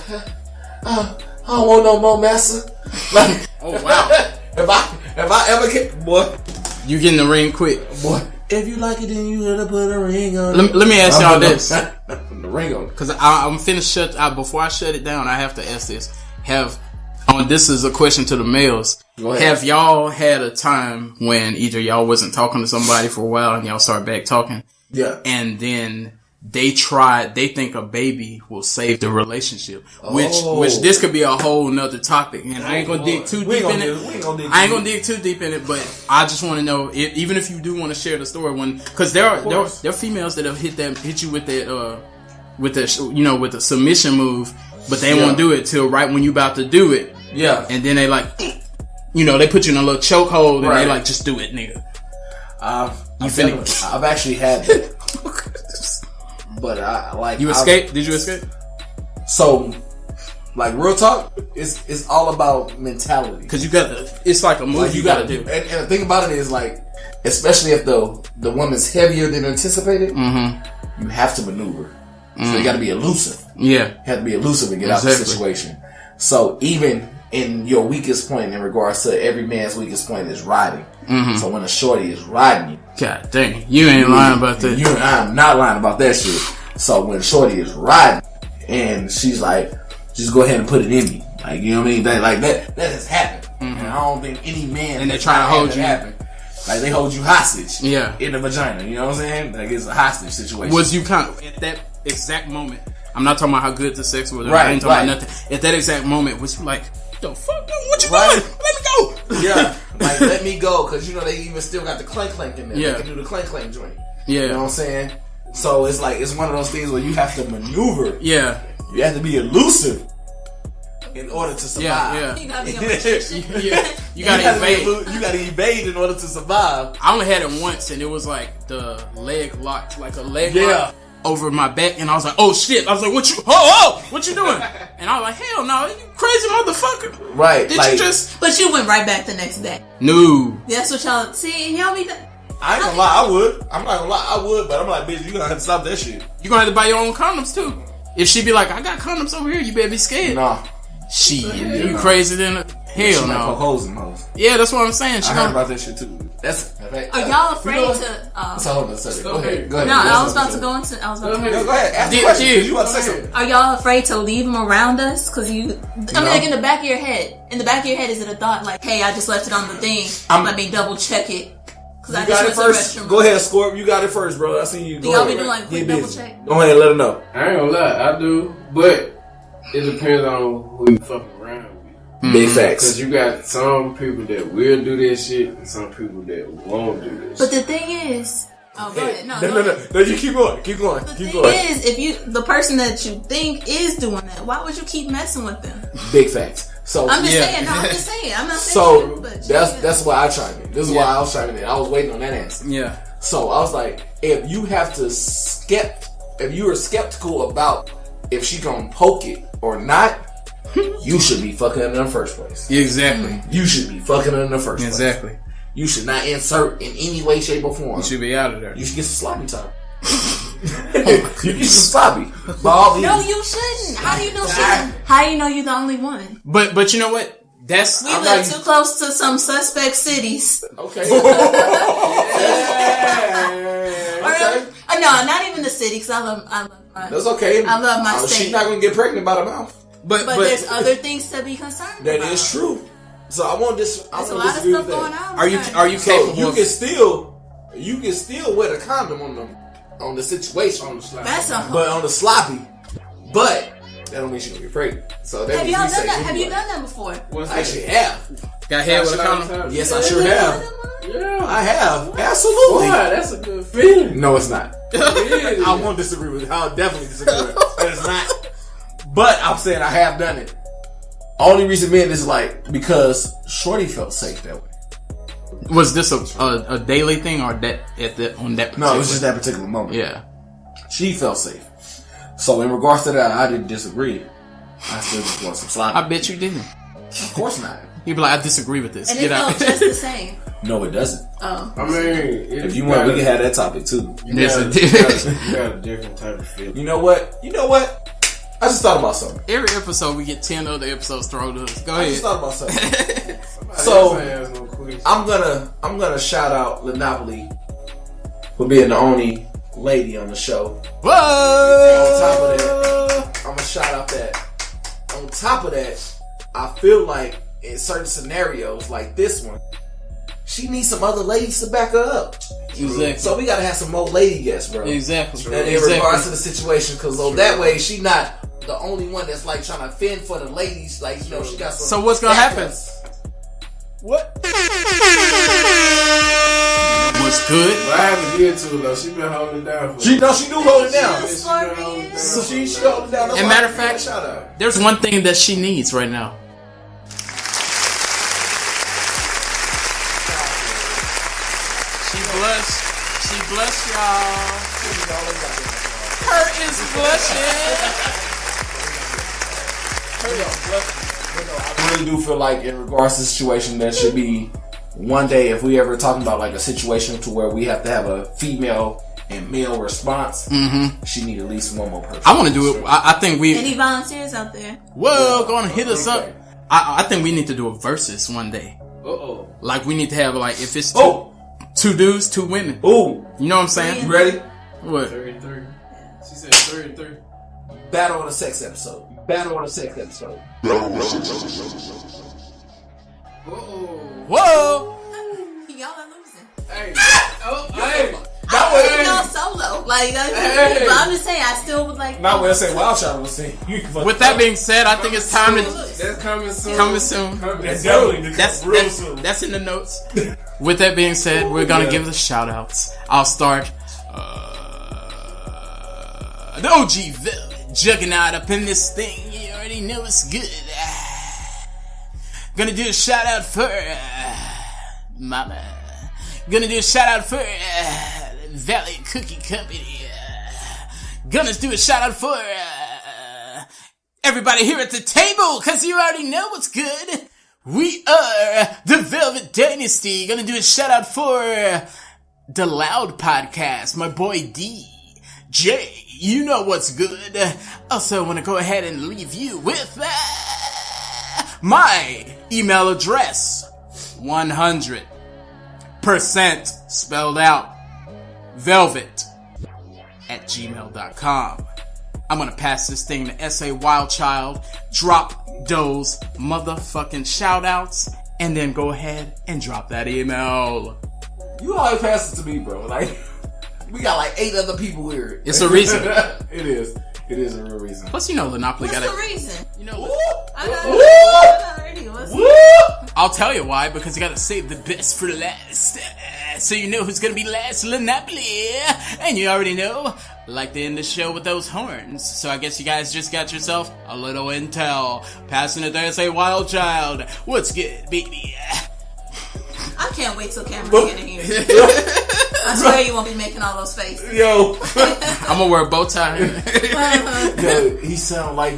[SPEAKER 3] I don't want no more master. Like,
[SPEAKER 1] Oh wow.
[SPEAKER 3] if I ever get, boy,
[SPEAKER 1] You getting the ring quick.
[SPEAKER 3] boy. If you like it, then you gotta put a ring on.
[SPEAKER 1] Let me ask y'all this.
[SPEAKER 3] The ring on.
[SPEAKER 1] Because I'm finished before I shut it down, I have to ask this. This is a question to the males.
[SPEAKER 3] Go ahead.
[SPEAKER 1] Have y'all had a time when either y'all wasn't talking to somebody for a while and y'all start back talking?
[SPEAKER 3] Yeah.
[SPEAKER 1] And then they think a baby will save the relationship. Which this could be a whole nother topic. And I ain't gonna dig too deep in it. I ain't gonna dig too deep in it, but I just want to know, even if you do want to share the story, because there are females that have hit you with that, with the submission move, but they won't do it till right when you about to do it.
[SPEAKER 3] Yeah.
[SPEAKER 1] And then they like, they put you in a little chokehold and they like, just do it, nigga.
[SPEAKER 3] I've actually had that. But I like
[SPEAKER 1] You escaped? Did you escape?
[SPEAKER 3] So, like real talk, it's all about mentality.
[SPEAKER 1] Because it's like a move
[SPEAKER 3] Like
[SPEAKER 1] you gotta do.
[SPEAKER 3] And the thing about it is like, especially if the woman's heavier than anticipated, you have to maneuver. So you gotta be elusive.
[SPEAKER 1] Yeah.
[SPEAKER 3] You have to be elusive and get out of the situation. So even in your weakest point, in regards to every man's weakest point, is riding. So when a shorty is riding you,
[SPEAKER 1] God dang, you ain't lying about that.
[SPEAKER 3] I'm not lying about that shit. So when shorty is riding and she's like, just go ahead and put it in me, like, you know what I mean? That has happened, and I don't think any man
[SPEAKER 1] And they try to hold you.
[SPEAKER 3] happen. Like they hold you hostage,
[SPEAKER 1] Yeah.
[SPEAKER 3] in the vagina. You know what I'm saying? Like it's a hostage situation.
[SPEAKER 1] Was you kind of, at that exact moment, I'm not talking about how good the sex was,
[SPEAKER 3] Right,
[SPEAKER 1] I ain't talking
[SPEAKER 3] right.
[SPEAKER 1] about nothing. At that exact moment, was you like, the fuck, what you
[SPEAKER 3] Right.
[SPEAKER 1] doing? Let me go.
[SPEAKER 3] Yeah, like let me go, because they even still got the clank clank in there.
[SPEAKER 1] Yeah.
[SPEAKER 3] They can do the clank clank joint.
[SPEAKER 1] Yeah.
[SPEAKER 3] You know what I'm saying? So it's like it's one of those things where you have to maneuver.
[SPEAKER 1] Yeah.
[SPEAKER 3] You have to be elusive in order to survive.
[SPEAKER 1] Yeah.
[SPEAKER 2] You gotta be a magician.
[SPEAKER 1] You gotta evade.
[SPEAKER 3] You gotta evade in order to survive.
[SPEAKER 1] I only had it once, and it was like the leg locked, like a leg
[SPEAKER 3] Yeah.
[SPEAKER 1] lock over my back, and I was like, oh shit. I was like, what you doing? And I was like, hell no, you crazy motherfucker.
[SPEAKER 3] Right.
[SPEAKER 1] Did
[SPEAKER 3] like,
[SPEAKER 1] you just...
[SPEAKER 2] But you went right back the next day.
[SPEAKER 1] No.
[SPEAKER 2] That's what y'all see. Y'all be.
[SPEAKER 3] I ain't gonna lie, I would. I'm not gonna lie, I would, but I'm like, bitch, you gonna have to stop that shit.
[SPEAKER 1] You gonna have to buy your own condoms too. If she be like, I got condoms over here, you better be scared.
[SPEAKER 3] Nah.
[SPEAKER 1] Shit, you crazy then?
[SPEAKER 3] She
[SPEAKER 1] Hell
[SPEAKER 3] might poke
[SPEAKER 1] no.
[SPEAKER 3] holes in hoes.
[SPEAKER 1] Yeah, that's what I'm saying. She
[SPEAKER 3] I heard
[SPEAKER 1] gonna...
[SPEAKER 3] about that shit too.
[SPEAKER 2] Are y'all afraid to?
[SPEAKER 3] That's a whole other subject. Go ahead.
[SPEAKER 2] No, I was about to go into.
[SPEAKER 3] Go ahead. Ask the question. You want to say something?
[SPEAKER 2] Are y'all afraid to leave them around us? Because like in the back of your head. In the back of your head, is it a thought like, hey, I just left it on the thing. Let me double check it. Because I
[SPEAKER 3] You
[SPEAKER 2] just
[SPEAKER 3] got it
[SPEAKER 2] went to the
[SPEAKER 3] first.
[SPEAKER 2] restroom.
[SPEAKER 3] Go ahead, Scorp. You got it first, bro. I see you.
[SPEAKER 2] Do y'all be doing like quick double check?
[SPEAKER 3] Go ahead and let them know.
[SPEAKER 5] I ain't gonna lie, I do, but it depends on who you fucking around with.
[SPEAKER 3] Big
[SPEAKER 5] Because
[SPEAKER 3] facts.
[SPEAKER 5] you got some people that will do that shit and some people that won't do that
[SPEAKER 2] But
[SPEAKER 5] shit.
[SPEAKER 2] the thing is, go ahead. No,
[SPEAKER 3] No, you keep going. Keep going.
[SPEAKER 2] The
[SPEAKER 3] Keep
[SPEAKER 2] thing
[SPEAKER 3] going.
[SPEAKER 2] is, if the person that you think is doing that, why would you keep messing with them?
[SPEAKER 3] Big facts. So
[SPEAKER 2] I'm just
[SPEAKER 1] Yeah.
[SPEAKER 2] saying. No, I'm just saying. I'm not saying
[SPEAKER 3] So
[SPEAKER 2] you, but
[SPEAKER 3] that's why I tried it. This is why I was trying it. I was waiting on that answer.
[SPEAKER 1] Yeah.
[SPEAKER 3] So I was like, if you were skeptical about if she gonna poke it, or not, you should be fucking in the first place.
[SPEAKER 1] Exactly.
[SPEAKER 3] You should be fucking in the first place.
[SPEAKER 1] Exactly.
[SPEAKER 3] You should not insert in any way, shape, or form.
[SPEAKER 1] You should be out of there.
[SPEAKER 3] You should get some sloppy time. You get some sloppy.
[SPEAKER 2] No, you shouldn't. How do you know How do you know you're the only one?
[SPEAKER 1] But you know what?
[SPEAKER 2] We live too close to some suspect cities.
[SPEAKER 3] Okay.
[SPEAKER 2] No, not even the city, because I love my.
[SPEAKER 3] That's okay.
[SPEAKER 2] I love my state.
[SPEAKER 3] She's not gonna get pregnant by the mouth.
[SPEAKER 2] But there's other things to be concerned about.
[SPEAKER 3] That is true. So I won't
[SPEAKER 2] There's a lot of stuff going on.
[SPEAKER 1] Are you capable?
[SPEAKER 3] You can still wear the condom on the situation.
[SPEAKER 2] That's
[SPEAKER 3] but on the sloppy. But that don't mean she's gonna get pregnant. So that
[SPEAKER 2] have y'all done that? Have you done that before?
[SPEAKER 3] I actually have.
[SPEAKER 1] Got head with a condom?
[SPEAKER 3] Yes, I sure have.
[SPEAKER 5] Yeah,
[SPEAKER 3] I have. Absolutely.
[SPEAKER 5] Boy, that's a good feeling.
[SPEAKER 3] No, it's not. I won't disagree with it. I'll definitely disagree with it. But it's not. But I'm saying I have done it. Only reason being is because Shorty felt safe that way.
[SPEAKER 1] Was this a daily thing or on that?
[SPEAKER 3] No, it was just that particular moment.
[SPEAKER 1] Yeah.
[SPEAKER 3] She felt safe. So in regards to that, I didn't disagree. I still just want some sloppy.
[SPEAKER 1] I bet you didn't.
[SPEAKER 3] Of course not.
[SPEAKER 1] You'd be like, I disagree with this.
[SPEAKER 2] And
[SPEAKER 1] Get
[SPEAKER 2] it
[SPEAKER 1] out.
[SPEAKER 2] felt just the same.
[SPEAKER 3] No, it doesn't.
[SPEAKER 2] Oh.
[SPEAKER 5] I mean,
[SPEAKER 3] if you want, we can have that topic too.
[SPEAKER 5] You got a different type of feeling.
[SPEAKER 3] You know what? I just thought about something.
[SPEAKER 1] Every episode we get 10 other episodes thrown to us. Go
[SPEAKER 3] I
[SPEAKER 1] ahead.
[SPEAKER 3] just thought about something. So I'm gonna shout out Lenopoly for being the only lady on the show.
[SPEAKER 1] Whoa!
[SPEAKER 3] On top of that, I'm gonna shout out that. On top of that, I feel like in certain scenarios like this one, she needs some other ladies to back her up.
[SPEAKER 1] Exactly.
[SPEAKER 3] So we gotta have some more lady guests, bro.
[SPEAKER 1] Exactly.
[SPEAKER 3] And in regards to the situation, because that way she not the only one that's like trying to fend for the ladies. Like, you know, she got some.
[SPEAKER 1] So what's gonna happen? What? What's good?
[SPEAKER 5] What happened to it though? She been holding it down.
[SPEAKER 3] She do hold it down.
[SPEAKER 5] She
[SPEAKER 3] hold it down.
[SPEAKER 1] And matter of fact, there's one thing that she needs right now. She blush, y'all. Her is blushing.
[SPEAKER 3] I really do feel like in regards to the situation, there should be one day if we ever talking about like a situation to where we have to have a female and male response. Mm-hmm. She need at least one more person.
[SPEAKER 1] I want to do it. I think we.
[SPEAKER 2] Any volunteers out there?
[SPEAKER 1] Well, gonna hit us up. I think we need to do a versus one day.
[SPEAKER 5] Uh-oh.
[SPEAKER 1] Like we need to have like if it's two dudes, 2 women.
[SPEAKER 3] Ooh,
[SPEAKER 1] you know what I'm saying?
[SPEAKER 3] You ready?
[SPEAKER 1] What?
[SPEAKER 5] 3-3. She said 3-3.
[SPEAKER 3] Battle on the sex episode. Battle on the sex episode.
[SPEAKER 1] Whoa!
[SPEAKER 2] Y'all are losing.
[SPEAKER 5] Hey.
[SPEAKER 3] Hey.
[SPEAKER 2] I was y'all solo. Like, but I'm just saying, I still would like.
[SPEAKER 3] Not when I say Wild Child, was saying.
[SPEAKER 1] With that being said, I think it's time to.
[SPEAKER 5] That's coming soon.
[SPEAKER 1] Coming soon.
[SPEAKER 3] That's definitely real soon.
[SPEAKER 1] That's in the notes. With that being said, we're gonna give the shout outs. I'll start. The OG Jugganaut up in this thing. You already know it's good. Gonna do a shout out for Mama. Gonna do a shout out for Valley Cookie Company. Gonna do a shout out for everybody here at the table, cause you already know what's good. We are the Velvet Dynasty. Gonna do a shout out for the Loud Podcast, my boy DJ. You know what's good. Also want to go ahead and leave you with my email address. 100% spelled out velvet @gmail.com. I'm gonna pass this thing to S.A. Wildchild, drop those motherfucking shout outs, and then go ahead and drop that email.
[SPEAKER 3] You always pass it to me, bro. Like, we got like 8 other people here.
[SPEAKER 1] It's a reason.
[SPEAKER 3] It is. It is a real reason.
[SPEAKER 1] Plus, you know, Monopoly got it.
[SPEAKER 2] What's the reason?
[SPEAKER 1] You know,
[SPEAKER 2] I got it already.
[SPEAKER 1] I'll tell you why, because you gotta save the best for last. So you know who's gonna be last, Monopoly. And you already know, like to end the show with those horns. So I guess you guys just got yourself a little intel. Passing it to S.A. Wildchild. What's good, baby?
[SPEAKER 2] I can't wait till Cameron get in here. I swear you won't be making all those faces.
[SPEAKER 3] Yo.
[SPEAKER 1] I'm gonna wear a bow tie.
[SPEAKER 3] Yo, he sound like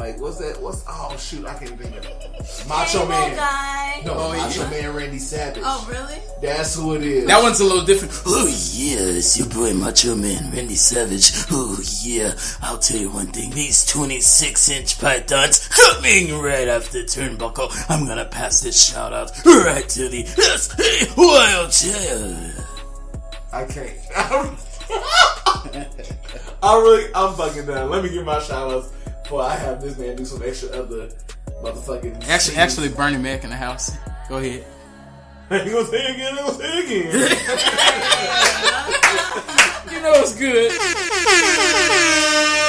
[SPEAKER 3] Like, what's that? Oh, shoot, I can't think of it. Macho Man.
[SPEAKER 2] Guy.
[SPEAKER 3] No, Macho Man Randy Savage.
[SPEAKER 2] Oh, really?
[SPEAKER 3] That's who it is.
[SPEAKER 1] That one's a little different.
[SPEAKER 6] Oh yeah, it's your boy Macho Man Randy Savage. Oh yeah, I'll tell you one thing. These 26-inch pythons coming right off the turnbuckle. I'm gonna pass this shout out right to the S.A. Wild Child.
[SPEAKER 3] I can't. I'm fucking done. Let me give my shout outs before I have this man do some extra other motherfucking.
[SPEAKER 1] Actually, Bernie Mac in the house. Go ahead.
[SPEAKER 3] You gonna say it again?
[SPEAKER 1] You know it's good.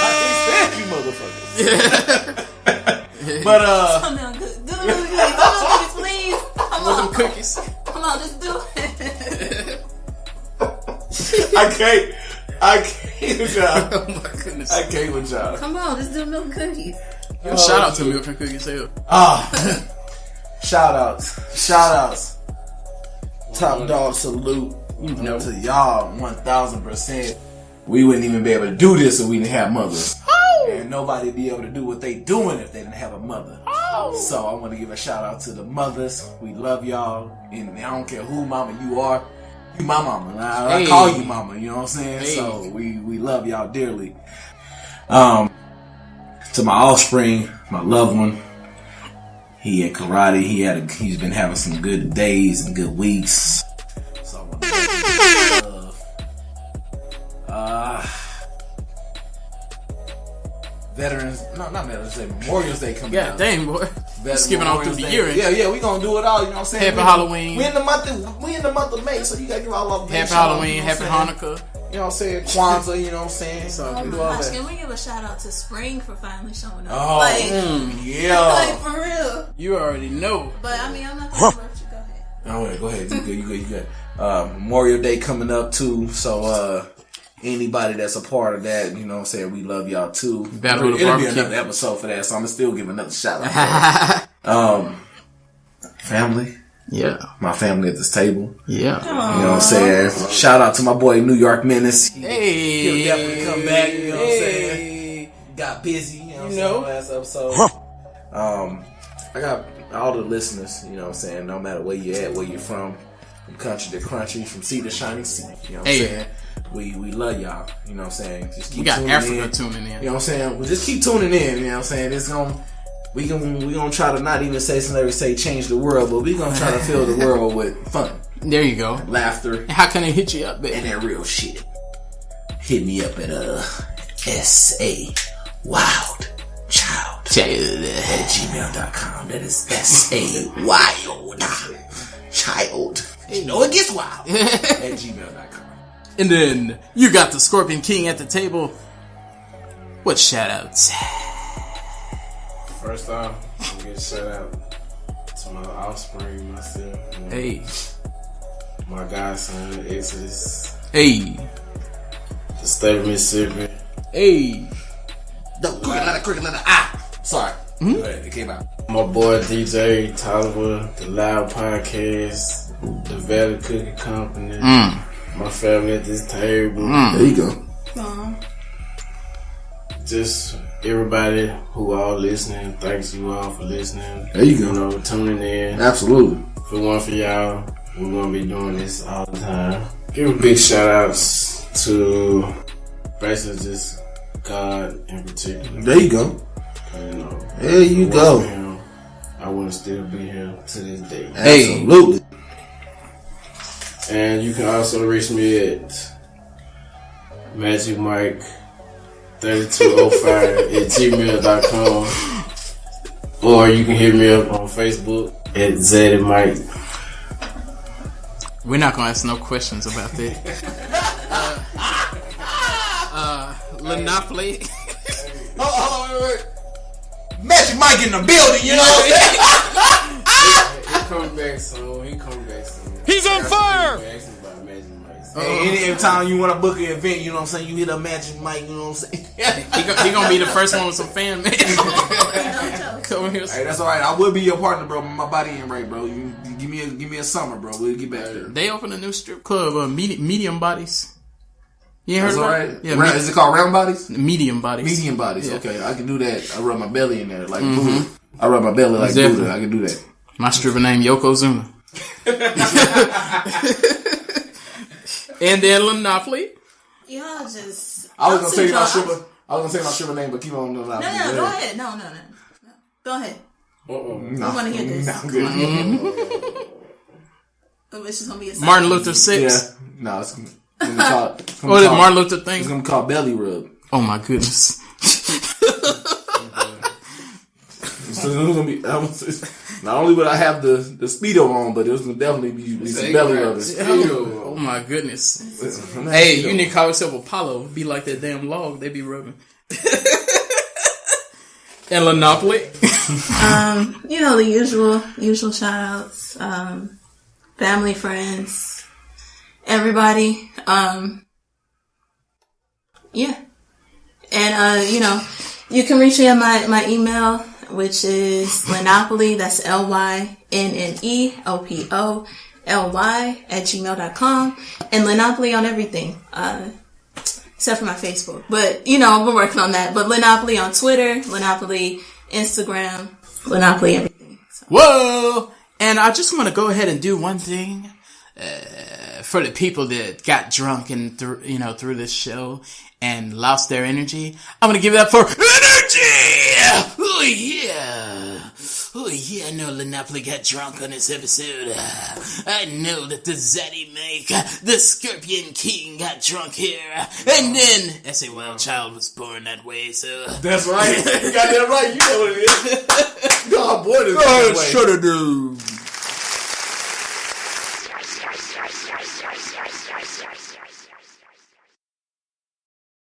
[SPEAKER 3] I can't stand you motherfuckers. But
[SPEAKER 2] Come on, do the cookies, please. Come
[SPEAKER 1] Want
[SPEAKER 2] on.
[SPEAKER 1] them cookies?
[SPEAKER 2] Come on, just do it.
[SPEAKER 3] I can't with y'all.
[SPEAKER 1] Oh my goodness.
[SPEAKER 3] I can't with y'all.
[SPEAKER 2] Come on, just do milk cookies.
[SPEAKER 1] Shout out to Milk and Cookies Hill.
[SPEAKER 3] Shout outs. Top dog salute. To y'all 1000%. We wouldn't even be able to do this if we didn't have mothers. And nobody would be able to do what they doing if they didn't have a mother. So I want to give a shout out to the mothers. We love y'all. And I don't care who mama you are. You my mama. I call you mama, you know what I'm saying?
[SPEAKER 1] Hey.
[SPEAKER 3] So we love y'all dearly. To my offspring, my loved one, he in karate. He's been having some good days and good weeks. So I want to love. Veterans, not Veterans Day, Memorial Day coming
[SPEAKER 1] Yeah,
[SPEAKER 3] out.
[SPEAKER 1] dang boy. Skipping on through the year.
[SPEAKER 3] Yeah, we gonna do it all. You know what I'm saying?
[SPEAKER 1] Happy Halloween.
[SPEAKER 3] We in the month of May, so you gotta give all of them.
[SPEAKER 1] Happy Halloween. Happy Hanukkah.
[SPEAKER 3] You know what I'm saying? Kwanzaa. You know what I'm saying?
[SPEAKER 1] So
[SPEAKER 2] Oh
[SPEAKER 3] we
[SPEAKER 2] my
[SPEAKER 3] do all
[SPEAKER 2] gosh,
[SPEAKER 3] that.
[SPEAKER 2] can we give a shout out to Spring for finally showing up?
[SPEAKER 3] Oh, yeah.
[SPEAKER 2] Like, for real.
[SPEAKER 1] You already know.
[SPEAKER 2] But I mean, I'm not gonna interrupt you. Go ahead.
[SPEAKER 3] Oh, go ahead. You good. Memorial Day coming up too. So anybody that's a part of that, you know what I'm saying, we love y'all too.
[SPEAKER 1] Battle of the
[SPEAKER 3] It'll be
[SPEAKER 1] Barbecue.
[SPEAKER 3] another episode for that, so I'm gonna still give another shout out. Family.
[SPEAKER 1] Yeah.
[SPEAKER 3] My family at this table.
[SPEAKER 1] Yeah.
[SPEAKER 3] You know what I'm saying? Shout out to my boy New York Menace.
[SPEAKER 1] Hey.
[SPEAKER 3] He'll definitely come back, you know what I'm saying? Got busy, you know what I'm saying, last episode. I got all the listeners, you know what I'm saying, no matter where you at, where you're from country to country, from sea to shining sea. You know what I'm saying? We love y'all, you know what I'm saying? Just keep
[SPEAKER 1] We got
[SPEAKER 3] tuning
[SPEAKER 1] Africa
[SPEAKER 3] in.
[SPEAKER 1] tuning in.
[SPEAKER 3] You know what I'm saying? Well, just keep tuning in, you know what I'm saying? It's we gonna try to not even say change the world, but we gonna try to fill the world with fun.
[SPEAKER 1] There you go.
[SPEAKER 3] Laughter.
[SPEAKER 1] How can they hit you up, baby?
[SPEAKER 3] And that real shit. Hit me up at S.A. Wild Child at gmail.com. That is S.A. Wild Child. You know it gets wild at gmail.com.
[SPEAKER 1] And then you got the Scorpion King at the table. What shout outs?
[SPEAKER 5] First off, I'm gonna get a shout out to my offspring, myself.
[SPEAKER 1] Hey.
[SPEAKER 5] My godson, Exodus.
[SPEAKER 1] Hey.
[SPEAKER 5] The state of Mississippi.
[SPEAKER 1] Hey.
[SPEAKER 3] No, crooked letter I. Sorry. Go ahead, it came out.
[SPEAKER 5] My boy DJ Tolliver, the Loud Podcast, the Valley Cookie Company. My family at this table.
[SPEAKER 3] There you go.
[SPEAKER 5] Just everybody who all listening, thanks you all for listening.
[SPEAKER 3] There you go.
[SPEAKER 5] You know, tuning in.
[SPEAKER 3] Absolutely.
[SPEAKER 5] For one for y'all, we're gonna be doing this all the time. Give a big shout outs to basically just God in particular.
[SPEAKER 3] There you go.
[SPEAKER 5] You know,
[SPEAKER 3] There you go.
[SPEAKER 5] Him, I wouldn't still be here to this day.
[SPEAKER 3] Absolutely.
[SPEAKER 5] And you can also reach me at Magic Mike 3205 at gmail.com, or you can hit me up on Facebook at Zeddy Mike.
[SPEAKER 1] We're not gonna ask no questions about that. Monopoly.
[SPEAKER 3] Hold on, wait. Magic Mike in the building, you know what I'm saying?
[SPEAKER 5] He come back soon.
[SPEAKER 4] He's on fire!
[SPEAKER 3] Hey, anytime you want to book an event, you know what I'm saying, you hit up Magic Mike, you know what I'm saying?
[SPEAKER 1] He gonna be the first one with some fan man. Come here.
[SPEAKER 3] Hey, that's alright. I will be your partner, bro. My body ain't right, bro. You give me a summer, bro. We'll get back there.
[SPEAKER 1] They opened a new strip club, medium bodies. You ain't heard
[SPEAKER 3] That's
[SPEAKER 1] about
[SPEAKER 3] alright.
[SPEAKER 1] it? Yeah,
[SPEAKER 3] Is it called round bodies?
[SPEAKER 1] medium bodies.
[SPEAKER 3] Medium bodies.
[SPEAKER 1] Yeah.
[SPEAKER 3] Okay, I can do that. I rub my belly in there like Buddha. I rub my belly like
[SPEAKER 1] Exactly.
[SPEAKER 3] Buddha. I can do that.
[SPEAKER 1] My stripper name Yokozuna. And then Monopoly.
[SPEAKER 2] Y'all just.
[SPEAKER 3] I was gonna say my
[SPEAKER 2] drunk.
[SPEAKER 3] stripper. I was gonna say my stripper name, but keep on.
[SPEAKER 2] No, go ahead. No. Go ahead.
[SPEAKER 3] No,
[SPEAKER 2] I want to hear this.
[SPEAKER 3] I'm good.
[SPEAKER 2] It's just gonna be a
[SPEAKER 1] Martin Luther 6.
[SPEAKER 3] Yeah, no, it's gonna be called.
[SPEAKER 1] What is Martin Luther thing?
[SPEAKER 3] It's gonna be called belly rub.
[SPEAKER 1] Oh my goodness.
[SPEAKER 3] So it's gonna be. Not only would I have the Speedo on, but it was gonna definitely be some belly rubbing.
[SPEAKER 1] Oh my goodness. Hey, you need to call yourself Apollo. Be like that damn log they be rubbing. And Monopoly.
[SPEAKER 2] The usual shout outs. Family, friends, everybody. Yeah. And, you can reach me at my email, which is Linopoly, that's LYNNEOPOLY @gmail.com. And Linopoly on everything, except for my Facebook. But, we're working on that. But Linopoly on Twitter, Linopoly Instagram, Linopoly everything. So.
[SPEAKER 1] Whoa! And I just want to go ahead and do one thing for the people that got drunk and through this show and lost their energy. I'm gonna give it up for energy. Oh yeah! I know Monopoly got drunk on this episode. I know that the Zaddy Make, the Scorpion King, got drunk here, and then S.A. Wild Child was born that way. So
[SPEAKER 3] that's right. You got that right. You know what it is. You know how boy this is.
[SPEAKER 1] Shut it down.